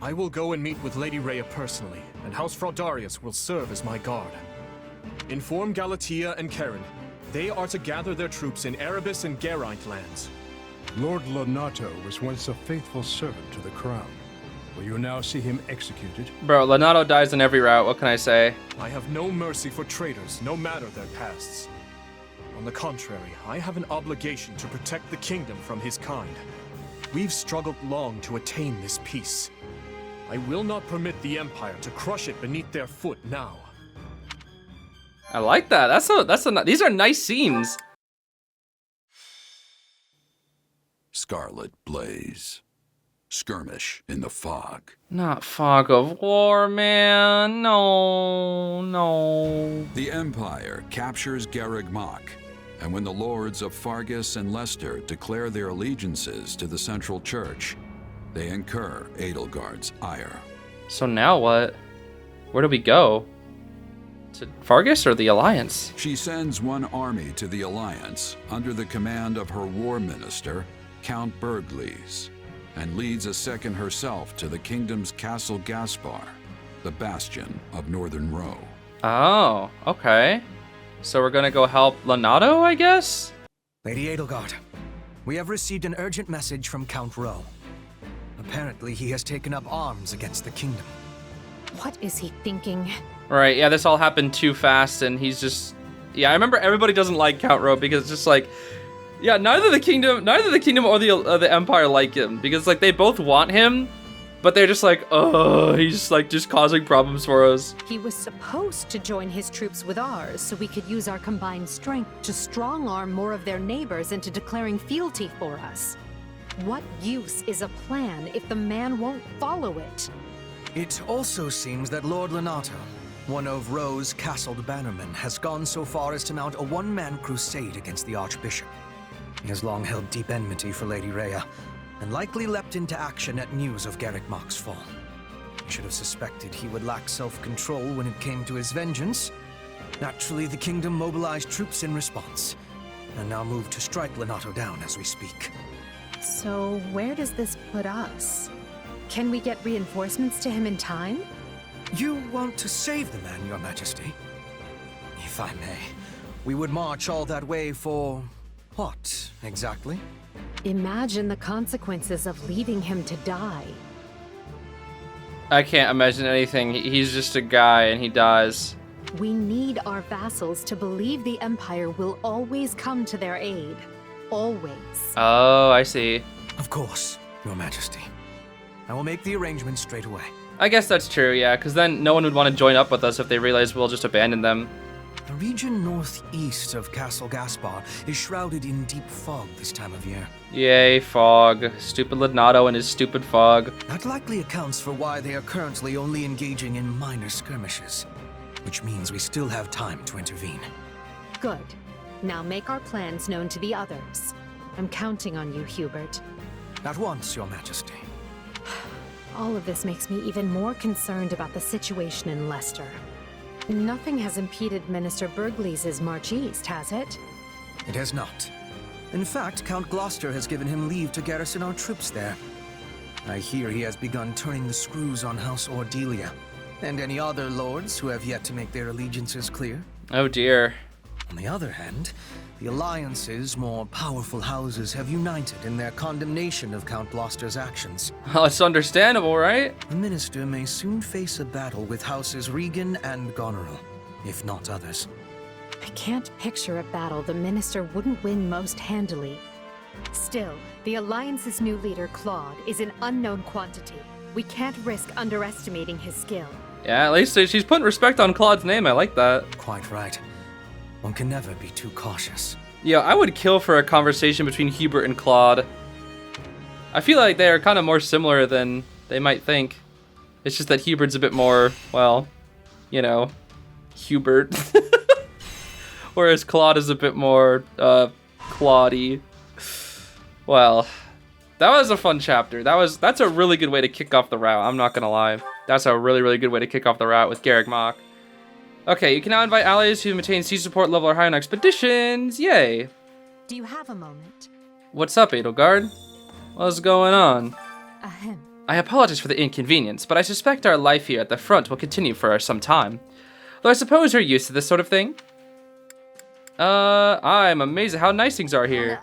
I will go and meet with Lady Rhea personally, and House Fraldarius will serve as my guard. Inform Galatea and Karen. They are to gather their troops in Erebus and Geraint lands. Lord Lenato was once a faithful servant to the crown. Will you now see him executed? Bro, Lenato dies in every route. What can I say? I have no mercy for traitors, no matter their pasts. On the contrary, I have an obligation to protect the kingdom from his kind. We've struggled long to attain this peace. I will not permit the Empire to crush it beneath their foot now. I like that. These are nice scenes. Scarlet Blaze. Skirmish in the Fog. Not Fog of War, man. No. The Empire captures Garreg Mach, and when the lords of Fargus and Leicester declare their allegiances to the Central Church, they incur Edelgard's ire. So now what? Where do we go? To Fargus or the Alliance? She sends one army to the Alliance under the command of her war minister, Count Bergles, and leads a second herself to the kingdom's Castle Gaspar, the bastion of Northern Row. Oh, okay. So we're gonna go help Lenato, I guess? Lady Edelgard, we have received an urgent message from Count Rowe. Apparently, he has taken up arms against the kingdom. What is he thinking? Right, yeah, this all happened too fast, and he's just... Yeah, I remember everybody doesn't like Count Rowe because it's just like... Yeah, neither the kingdom or the Empire like him, because like they both want him, but they're just like, oh, he's like just causing problems for us. He was supposed to join his troops with ours so we could use our combined strength to strong-arm more of their neighbors into declaring fealty for us. What use is a plan if the man won't follow it? It also seems that Lord Lenato, one of Rowe's castled bannermen, has gone so far as to mount a one-man crusade against the Archbishop. He has long held deep enmity for Lady Rhea, and likely leapt into action at news of Garreg Mach's fall. I should have suspected he would lack self-control when it came to his vengeance. Naturally, the kingdom mobilized troops in response, and now move to strike Lenato down as we speak. So where does this put us? Can we get reinforcements to him in time? You want to save the man, Your Majesty? If I may, we would march all that way for... what, exactly? Imagine the consequences of leaving him to die. I can't imagine anything. He's just a guy and he dies. We need our vassals to believe the Empire will always come to their aid. Always. Oh, I see. Of course, Your Majesty. I will make the arrangements straight away. I guess that's true, yeah, because then no one would want to join up with us if they realize we'll just abandon them. The region northeast of Castle Gaspar is shrouded in deep fog this time of year. Yay, fog. Stupid Lenato and his stupid fog. That likely accounts for why they are currently only engaging in minor skirmishes, which means we still have time to intervene. Good. Now make our plans known to the others. I'm counting on you, Hubert. At once, Your Majesty. All of this makes me even more concerned about the situation in Leicester. Nothing has impeded Minister Burgleys' march east, has it? It has not. In fact, Count Gloucester has given him leave to garrison our troops there. I hear he has begun turning the screws on House Ordelia, and any other lords who have yet to make their allegiances clear. Oh dear. On the other hand, the Alliance's more powerful houses have united in their condemnation of Count Gloucester's actions. Well, it's understandable, right? The minister may soon face a battle with Houses Regan and Goneril, if not others. I can't picture a battle the minister wouldn't win most handily. Still, the Alliance's new leader, Claude, is an unknown quantity. We can't risk underestimating his skill. Yeah, at least she's putting respect on Claude's name. I like that. Quite right. One can never be too cautious. Yeah, I would kill for a conversation between Hubert and Claude. I feel like they are kind of more similar than they might think. It's just that Hubert's a bit more, well, you know, Hubert. Whereas Claude is a bit more, Claudy. Well, that was a fun chapter. That's a really good way to kick off the route, I'm not gonna lie. That's a really, really good way to kick off the route with Garreg Mach. Okay, you can now invite allies who maintain siege support level or higher on expeditions. Yay. Do you have a moment? What's up, Edelgard? What's going on? Ahem. I apologize for the inconvenience, but I suspect our life here at the front will continue for some time. Though I suppose you're used to this sort of thing. I'm amazed at how nice things are here.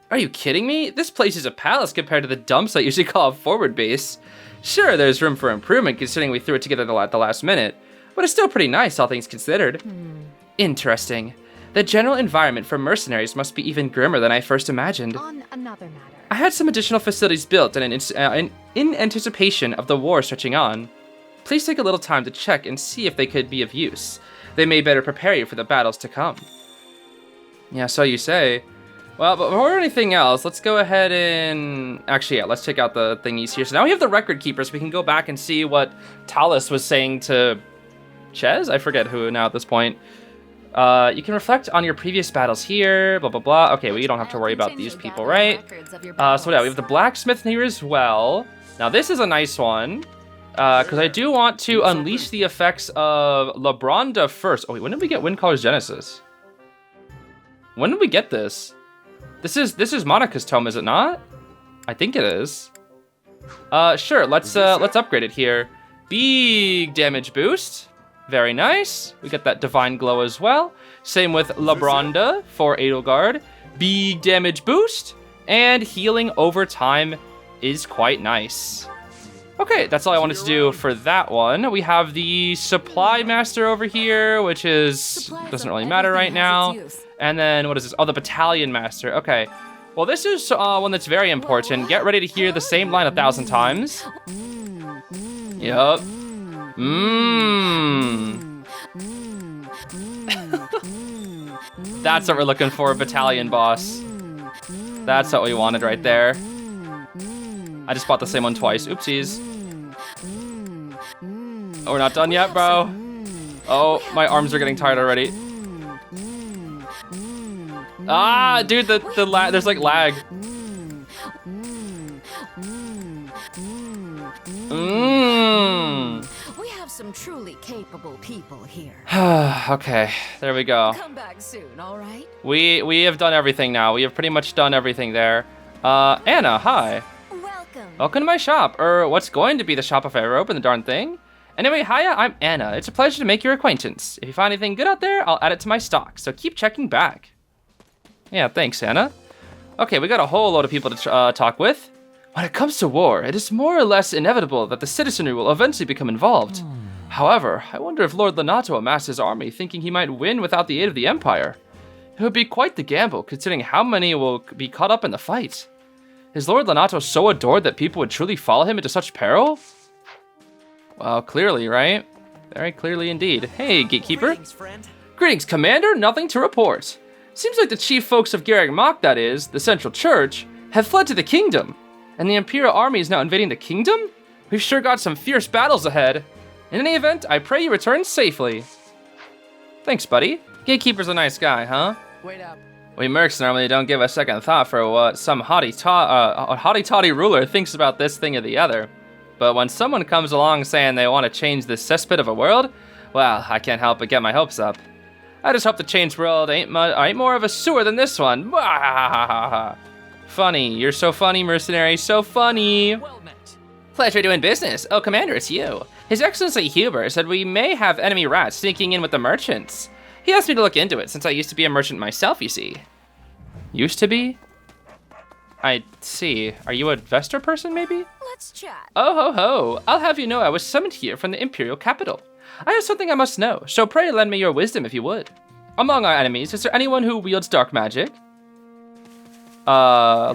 Are you kidding me? This place is a palace compared to the dumps I usually call a forward base. Sure, there's room for improvement considering we threw it together at the last minute. But it's still pretty nice, all things considered. Interesting. The general environment for mercenaries must be even grimmer than I first imagined. On another matter. I had some additional facilities built in anticipation of the war stretching on. Please take a little time to check and see if they could be of use. They may better prepare you for the battles to come. Yeah, so you say. Well, but before anything else, let's go ahead and... Actually, yeah, let's check out the thingies here. So now we have the record keepers. We can go back and see what Talus was saying to... Shez? I forget who now at this point. You can reflect on your previous battles here, blah, blah, blah. Okay, well, you don't have to worry about these people, right? So yeah, we have the blacksmith here as well. Now, this is a nice one, because I do want to unleash the effects of Labronda first. Oh, wait, when did we get Windcaller's Genesis? When did we get this? This is Monica's tome, is it not? I think it is. Sure, let's upgrade it here. Big damage boost. Very nice. We get that divine glow as well. Same with Labronda for edelgard. Big damage boost. And healing over time is quite nice. Okay, that's all I wanted to do for that one. We have the supply master over here, which doesn't really matter right now. And then what is this? Oh, the battalion master. Okay. Well, this is one that's very important. Get ready to hear the same line 1,000 times. Yup. That's what we're looking for, battalion boss. That's what we wanted right there. I just bought the same one twice. Oopsies. Oh, we're not done yet, bro. Oh, my arms are getting tired already. Ah, dude, there's like lag. We have some truly capable people here. Okay, there we go. Come back soon, all right? We have done everything now. We have pretty much done everything there. Anna, hi. Welcome to my shop, or what's going to be the shop if I ever open the darn thing. Anyway, hiya, I'm Anna. It's a pleasure to make your acquaintance. If you find anything good out there, I'll add it to my stock, so keep checking back. Yeah, thanks, Anna. Okay, we got a whole load of people to talk with. When it comes to war, it is more or less inevitable that the citizenry will eventually become involved. However, I wonder if Lord Lonato amassed his army thinking he might win without the aid of the Empire. It would be quite the gamble, considering how many will be caught up in the fight. Is Lord Lonato so adored that people would truly follow him into such peril? Well, clearly, right? Very clearly indeed. Hey, Gatekeeper. Greetings, friend. Greetings, Commander. Nothing to report. Seems like the chief folks of Garreg Mach, that is, the Central Church, have fled to the kingdom. And the Imperial army is now invading the kingdom? We've sure got some fierce battles ahead. In any event, I pray you return safely. Thanks, buddy. Gatekeeper's a nice guy, huh? Wait up. We mercs normally don't give a second thought for what some haughty-toddy ruler thinks about this thing or the other. But when someone comes along saying they want to change this cesspit of a world, well, I can't help but get my hopes up. I just hope the changed world ain't more of a sewer than this one. Funny. You're so funny, mercenary. So funny. Well met. Pleasure doing business. Oh, Commander, it's you. His Excellency Huber said we may have enemy rats sneaking in with the merchants. He asked me to look into it since I used to be a merchant myself, you see. Used to be? I see. Are you a Vestor person, maybe? Let's chat. Oh ho ho. I'll have you know I was summoned here from the Imperial capital. I have something I must know, so pray lend me your wisdom if you would. Among our enemies, is there anyone who wields dark magic?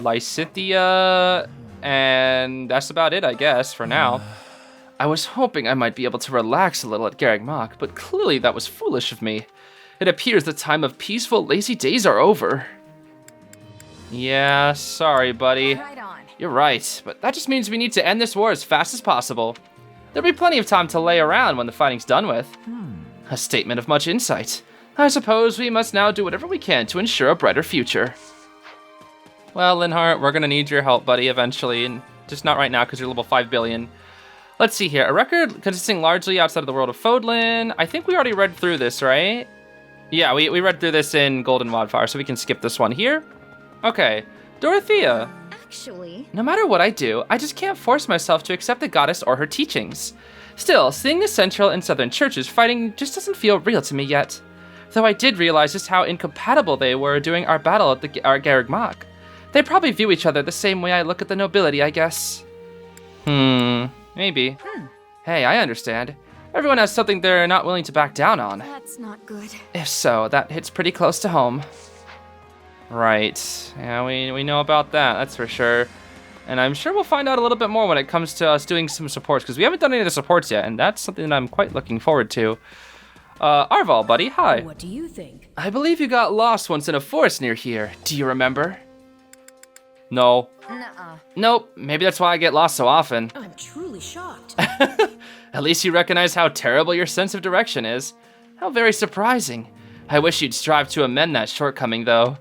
Lysithia, and that's about it, I guess, for now. I was hoping I might be able to relax a little at Garreg Mach, but clearly that was foolish of me. It appears the time of peaceful, lazy days are over. Yeah, sorry, buddy. Right on. You're right, but that just means we need to end this war as fast as possible. There'll be plenty of time to lay around when the fighting's done with. A statement of much insight. I suppose we must now do whatever we can to ensure a brighter future. Well, Linhart, we're gonna need your help, buddy, eventually, and just not right now because you're level 5 billion. Let's see here. A record consisting largely outside of the world of Fodlan. I think we already read through this, right? Yeah, we read through this in Golden Wildfire, so we can skip this one here. Okay, Dorothea. Actually, No matter what I do, I just can't force myself to accept the goddess or her teachings. Still, seeing the Central and Southern churches fighting just doesn't feel real to me yet. Though I did realize just how incompatible they were during our battle at our Garreg Mach. They probably view each other the same way I look at the nobility, I guess. Maybe. Hey, I understand. Everyone has something they're not willing to back down on. that's not good. If so, that hits pretty close to home. Right. Yeah, we know about that, that's for sure. And I'm sure we'll find out a little bit more when it comes to us doing some supports, because we haven't done any of the supports yet, and that's something that I'm quite looking forward to. Arval, buddy, hi. What do you think? I believe you got lost once in a forest near here. Do you remember? No. Nuh-uh. Nope, maybe that's why I get lost so often. I'm truly shocked. At least you recognize how terrible your sense of direction is. How very surprising. I wish you'd strive to amend that shortcoming, though.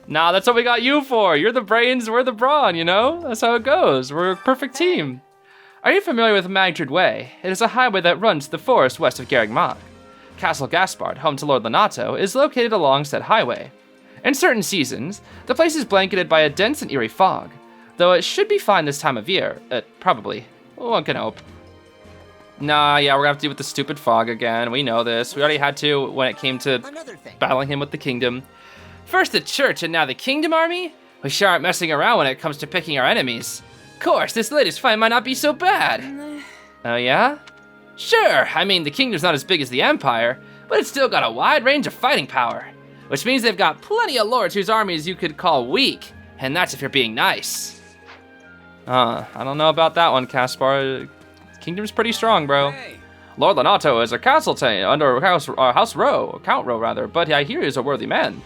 Nah, that's what we got you for. You're the brains, we're the brawn, you know? That's how it goes. We're a perfect team. Are you familiar with Magdred Way? It is a highway that runs the forest west of Garreg Mach. Castle Gaspard, home to Lord Lonato, is located along said highway. In certain seasons, the place is blanketed by a dense and eerie fog, though it should be fine this time of year. Probably. One can hope. Nah, yeah, we're gonna have to deal with the stupid fog again. We know this. We already had to when it came to battling him with the kingdom. First the church and now the kingdom army? We sure aren't messing around when it comes to picking our enemies. Of course, this latest fight might not be so bad. Oh yeah? Sure, I mean, the kingdom's not as big as the Empire, but it's still got a wide range of fighting power. Which means they've got plenty of lords whose armies you could call weak, and that's if you're being nice. I don't know about that one, Caspar. Kingdom's pretty strong, bro. Hey. Lord Lonato is a Castleton under Count Rowe rather, but I hear he is a worthy man.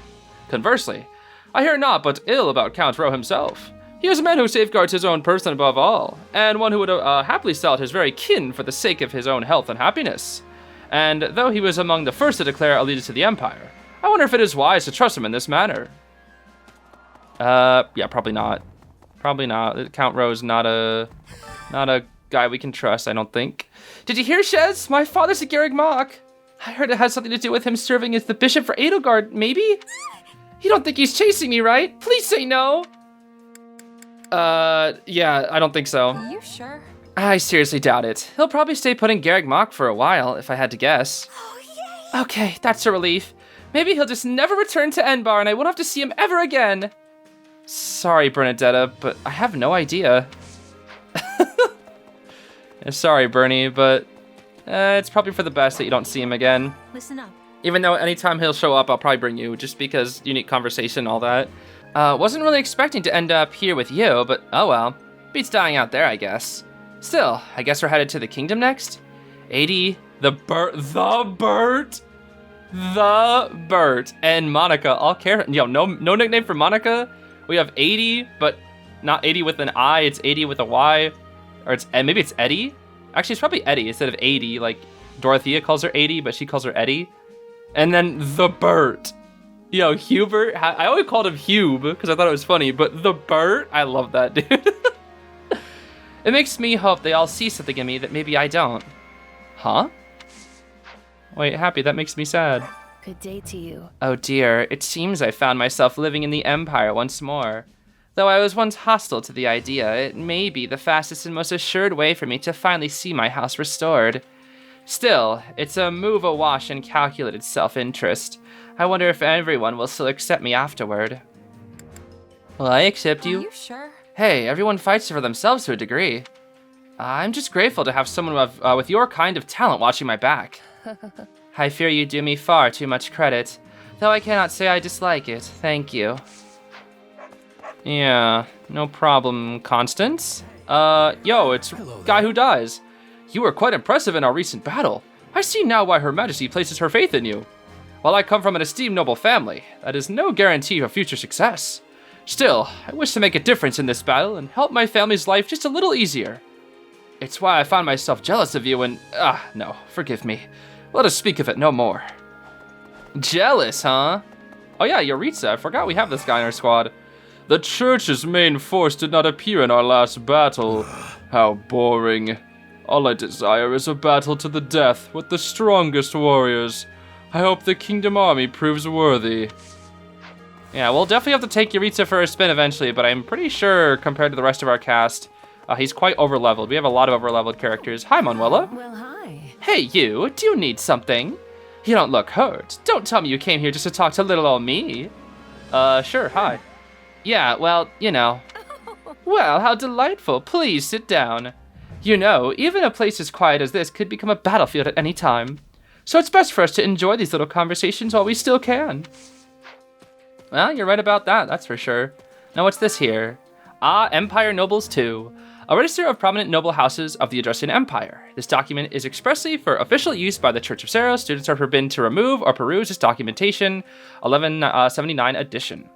Conversely, I hear naught but ill about Count Rowe himself. He is a man who safeguards his own person above all, and one who would happily sell out his very kin for the sake of his own health and happiness. And though he was among the first to declare allegiance to the Empire, I wonder if it is wise to trust him in this manner. Yeah, probably not. Probably not. Count Rowe's not a guy we can trust, I don't think. Did you hear, Shez? My father's a Garreg Mach. I heard it has something to do with him serving as the bishop for Edelgard, maybe? You don't think he's chasing me, right? Please say no. Yeah, I don't think so. Are you sure? I seriously doubt it. He'll probably stay put in Garreg Mach for a while, if I had to guess. Oh, yay! Okay, that's a relief. Maybe he'll just never return to Enbar and I won't have to see him ever again. Sorry, Bernadetta, but I have no idea. Sorry, Bernie, but it's probably for the best that you don't see him again. Listen up. Even though anytime he'll show up, I'll probably bring you, just because unique conversation, all that. Wasn't really expecting to end up here with you, but oh well. Beats dying out there, I guess. Still, I guess we're headed to the kingdom next? 80, the Bert, and Monica all care. Yo, no nickname for Monica. We have 80, but not 80 with an I, it's 80 with a Y. Or maybe it's Eddie? Actually, it's probably Eddie instead of 80. Like, Dorothea calls her 80, but she calls her Eddie. And then the Bert. Yo, Hubert. I always called him Hube because I thought it was funny, but the Bert? I love that, dude. It makes me hope they all see something in me that maybe I don't. Huh? Wait, Happy, that makes me sad. Good day to you. Oh dear, it seems I found myself living in the Empire once more. Though I was once hostile to the idea, it may be the fastest and most assured way for me to finally see my house restored. Still, it's a move awash in calculated self-interest. I wonder if everyone will still accept me afterward. Will I accept you? Are you sure? Hey, everyone fights for themselves to a degree. I'm just grateful to have someone with your kind of talent watching my back. I fear you do me far too much credit, though I cannot say I dislike it. Thank you. Yeah, no problem, Constance. Yo, it's Guy Who Dies. You were quite impressive in our recent battle. I see now why Her Majesty places her faith in you. While I come from an esteemed noble family, that is no guarantee of future success. Still, I wish to make a difference in this battle and help my family's life just a little easier. It's why I find myself jealous of you and... no, forgive me. Let us speak of it no more. Jealous, huh? Oh yeah, Yoritza, I forgot we have this guy in our squad. The church's main force did not appear in our last battle. How boring. All I desire is a battle to the death with the strongest warriors. I hope the kingdom army proves worthy. Yeah, we'll definitely have to take Yoritza for a spin eventually, but I'm pretty sure compared to the rest of our cast, he's quite over-leveled. We have a lot of over-leveled characters. Hi, Manuela. Well, hi. Hey, you. Do you need something? You don't look hurt. Don't tell me you came here just to talk to little old me. Sure, hi. Yeah, well, you know. Well, how delightful. Please sit down. You know, even a place as quiet as this could become a battlefield at any time. So it's best for us to enjoy these little conversations while we still can. Well, you're right about that, that's for sure. Now what's this here? Empire Nobles 2. A register of prominent noble houses of the Adrustian Empire. This document is expressly for official use by the Church of Seros. Students are forbidden to remove or peruse this documentation. 1179 edition.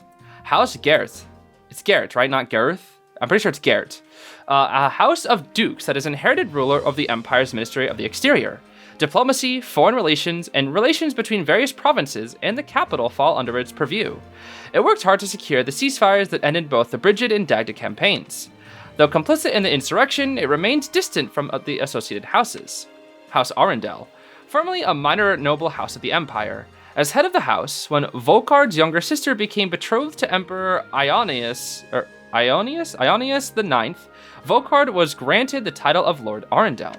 House Gareth. It's Garrett, right? Not Gareth? I'm pretty sure it's Garrett. A house of dukes that is inherited ruler of the Empire's Ministry of the Exterior. Diplomacy, foreign relations, and relations between various provinces and the capital fall under its purview. It worked hard to secure the ceasefires that ended both the Brigid and Dagda campaigns. Though complicit in the insurrection, it remained distant from the associated houses. House Arundel, formerly a minor noble house of the Empire. As head of the house, when Volkard's younger sister became betrothed to Emperor Ionius IX, Volkard was granted the title of Lord Arundel.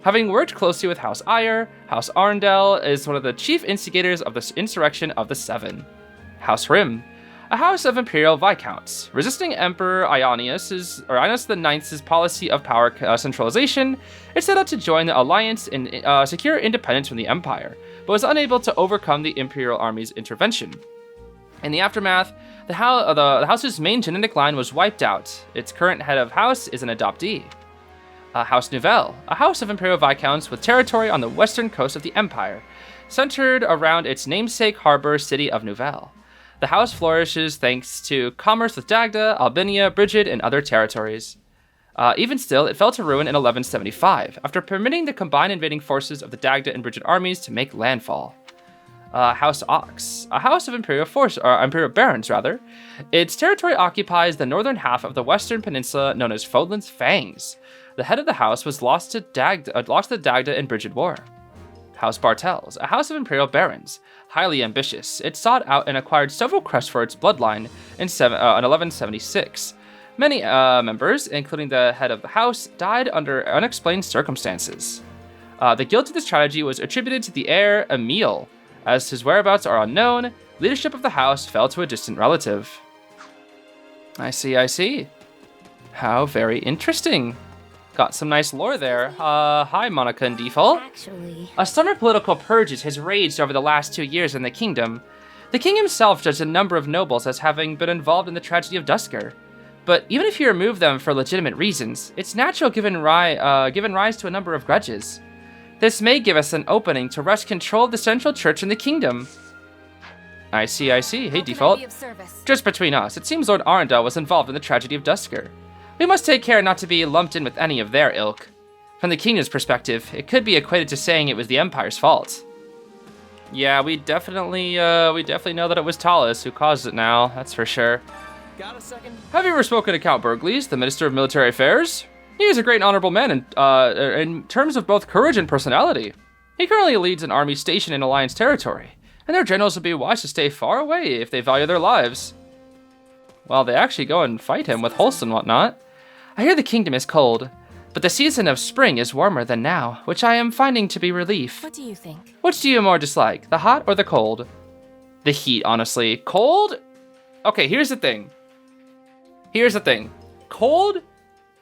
Having worked closely with House Eyre, House Arundel is one of the chief instigators of the insurrection of the Seven. House Rim, a house of imperial viscounts, resisting Emperor Ionius IX's policy of power centralization. It set out to join the alliance and secure independence from the Empire, but was unable to overcome the Imperial Army's intervention. In the aftermath, the house's main genetic line was wiped out. Its current head of house is an adoptee. House Nouvelle, a house of imperial viscounts with territory on the western coast of the Empire, centered around its namesake harbor city of Nouvelle. The house flourishes thanks to commerce with Dagda, Albinia, Brigid, and other territories. Even still, it fell to ruin in 1175, after permitting the combined invading forces of the Dagda and Brigid armies to make landfall. House Ox, a house of imperial barons, rather. Its territory occupies the northern half of the western peninsula known as Fodlan's Fangs. The head of the house was lost to the Dagda and Brigid War. House Bartels, a house of imperial barons. Highly ambitious, it sought out and acquired several crests for its bloodline in 1176. Many members, including the head of the house, died under unexplained circumstances. The guilt of this tragedy was attributed to the heir, Emil. As his whereabouts are unknown, leadership of the house fell to a distant relative. I see. How very interesting. Got some nice lore there. Hi, Monica and Default. Actually, A summer political purges has raged over the last 2 years in the kingdom. The king himself judged a number of nobles as having been involved in the tragedy of Duscur. But even if you remove them for legitimate reasons, it's natural given rise to a number of grudges. This may give us an opening to wrest control of the central church in the kingdom. I see. Hey, Default. Just between us, it seems Lord Arundel was involved in the tragedy of Duscur. We must take care not to be lumped in with any of their ilk. From the kingdom's perspective, it could be equated to saying it was the Empire's fault. Yeah, we definitely know that it was Talus who caused it now, that's for sure. Got a second? Have you ever spoken to Count Bergles, the Minister of Military Affairs? He is a great and honorable man in terms of both courage and personality. He currently leads an army stationed in Alliance territory, and their generals would be wise to stay far away if they value their lives. Well, they actually go and fight him with Holst and whatnot. I hear the kingdom is cold, but the season of spring is warmer than now, which I am finding to be relief. What do you think? Which do you more dislike, the hot or the cold? The heat, honestly. Cold? Okay, here's the thing. Cold,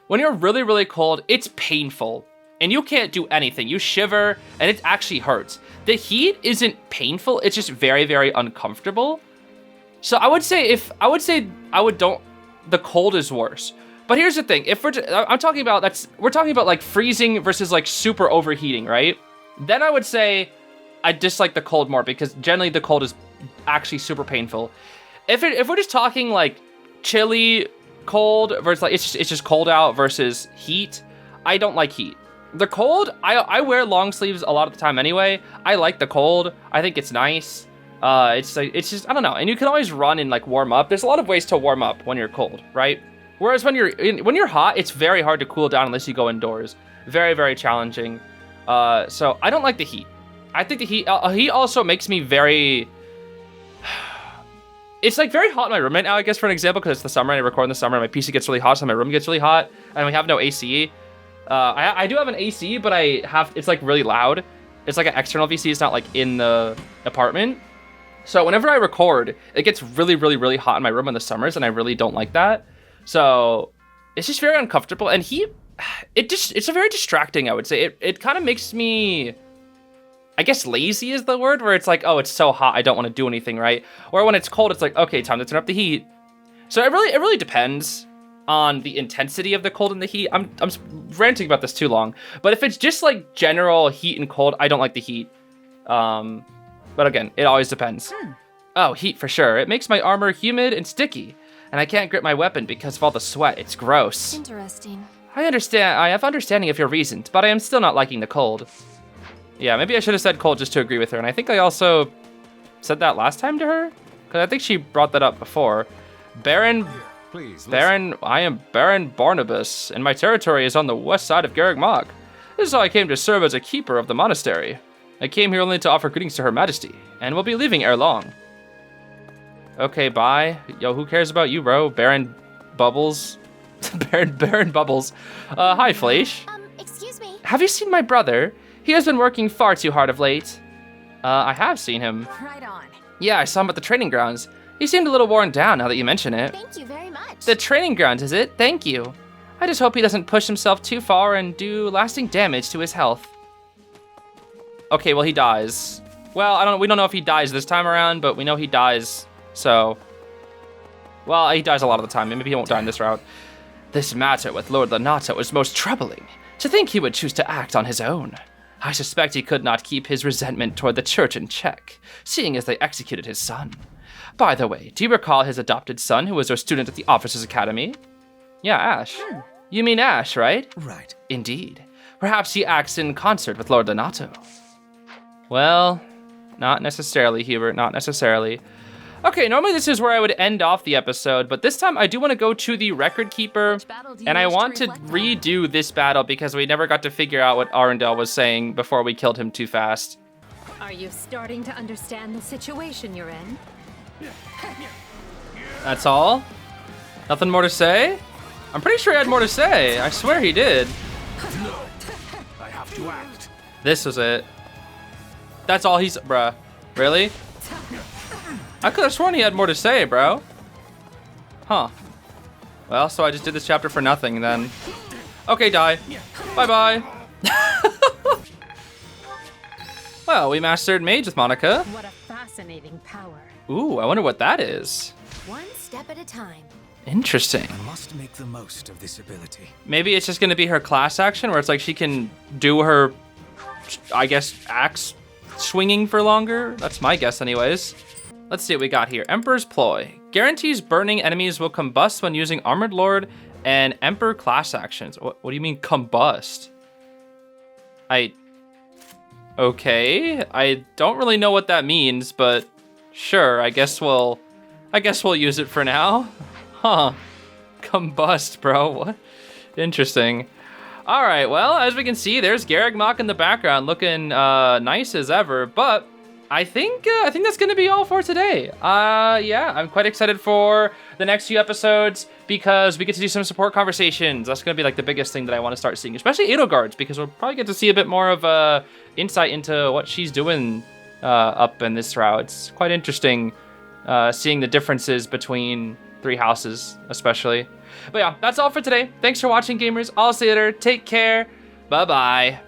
when you're really, really cold, it's painful. And you can't do anything. You shiver, and it actually hurts. The heat isn't painful, it's just very, very uncomfortable. So I would say the cold is worse. But here's the thing, we're talking about like freezing versus like super overheating, right? Then I would say I dislike the cold more because generally the cold is actually super painful. If we're just talking like chilly cold versus like it's just cold out versus heat, I don't like heat. The cold, I wear long sleeves a lot of the time anyway. I like the cold. I think it's nice. It's just I don't know. And you can always run and like warm up. There's a lot of ways to warm up when you're cold, right? Whereas when you're hot, it's very hard to cool down unless you go indoors. Very, very challenging. So I don't like the heat. I think the heat also makes me very... It's like very hot in my room right now, I guess, for an example, because it's the summer and I record in the summer and my PC gets really hot, so my room gets really hot, and we have no AC. I do have an AC, but it's like really loud. It's like an external VC, it's not like in the apartment. So whenever I record, it gets really, really, really hot in my room in the summers, and I really don't like that. So it's just very uncomfortable, and it's a very distracting, I would say. It kind of makes me, I guess lazy is the word, where it's like, oh, it's so hot, I don't want to do anything, right? Or when it's cold, it's like, okay, time to turn up the heat. So it really depends on the intensity of the cold and the heat. I'm ranting about this too long, but if it's just like general heat and cold, I don't like the heat. But again, it always depends. Oh, heat for sure. It makes my armor humid and sticky, and I can't grip my weapon because of all the sweat. It's gross. Interesting. I have understanding of your reasons, but I am still not liking the cold. Yeah, maybe I should have said cold just to agree with her, and I think I also said that last time to her, because I think she brought that up before. I am Baron Barnabas, and my territory is on the west side of Garreg Mach. This is how I came to serve as a keeper of the monastery. I came here only to offer greetings to Her Majesty, and will be leaving ere long. Okay, bye. Yo, who cares about you, bro? Baron Bubbles. Baron Bubbles. Hi, Fleisch. Excuse me. have you seen my brother? He has been working far too hard of late. I have seen him. Right on. Yeah, I saw him at the training grounds. He seemed a little worn down now that you mention it. Thank you very much. The training grounds, is it? Thank you. I just hope he doesn't push himself too far and do lasting damage to his health. Okay, well, he dies. Well, we don't know if he dies this time around, but we know he dies, so... Well, he dies a lot of the time. Maybe he won't die in this route. This matter with Lord Lonato was most troubling. To think he would choose to act on his own. I suspect he could not keep his resentment toward the church in check, seeing as they executed his son. By the way, do you recall his adopted son who was our student at the Officers' Academy? Yeah, Ash. You mean Ash, right? Right. Indeed. Perhaps he acts in concert with Lord Lonato. Well, not necessarily, Hubert, not necessarily. Okay, normally this is where I would end off the episode, but this time I do want to go to the Record Keeper, and I want to redo this battle because we never got to figure out what Arundel was saying before we killed him too fast. Are you starting to understand the situation you're in? That's all? Nothing more to say? I'm pretty sure he had more to say. I swear he did. No, I have to act. This was it. That's all he's... Bruh. Really? I could have sworn he had more to say, bro. Huh. Well, so I just did this chapter for nothing, then. Okay, die. Bye-bye. Well, we mastered Mage with Monica. What a fascinating power. Ooh, I wonder what that is. One step at a time. Interesting. I must make the most of this ability. Maybe it's just going to be her class action where it's like she can do her, I guess, axe swinging for longer. That's my guess anyways. Let's see what we got here. Emperor's Ploy. Guarantees burning enemies will combust when using Armored Lord and Emperor class actions. What do you mean combust? Okay. I don't really know what that means, but sure, I guess we'll use it for now. Huh. Combust, bro. What? Interesting. All right, well, as we can see, there's Garreg Mach in the background looking nice as ever, but I think that's gonna be all for today. Yeah, I'm quite excited for the next few episodes because we get to do some support conversations. That's gonna be like the biggest thing that I want to start seeing, especially edelgards, because we'll probably get to see a bit more of insight into what she's doing up in this route. It's quite interesting seeing the differences between three houses, especially. But yeah, that's all for today. Thanks for watching, gamers. I'll see you later. Take care. Bye-bye.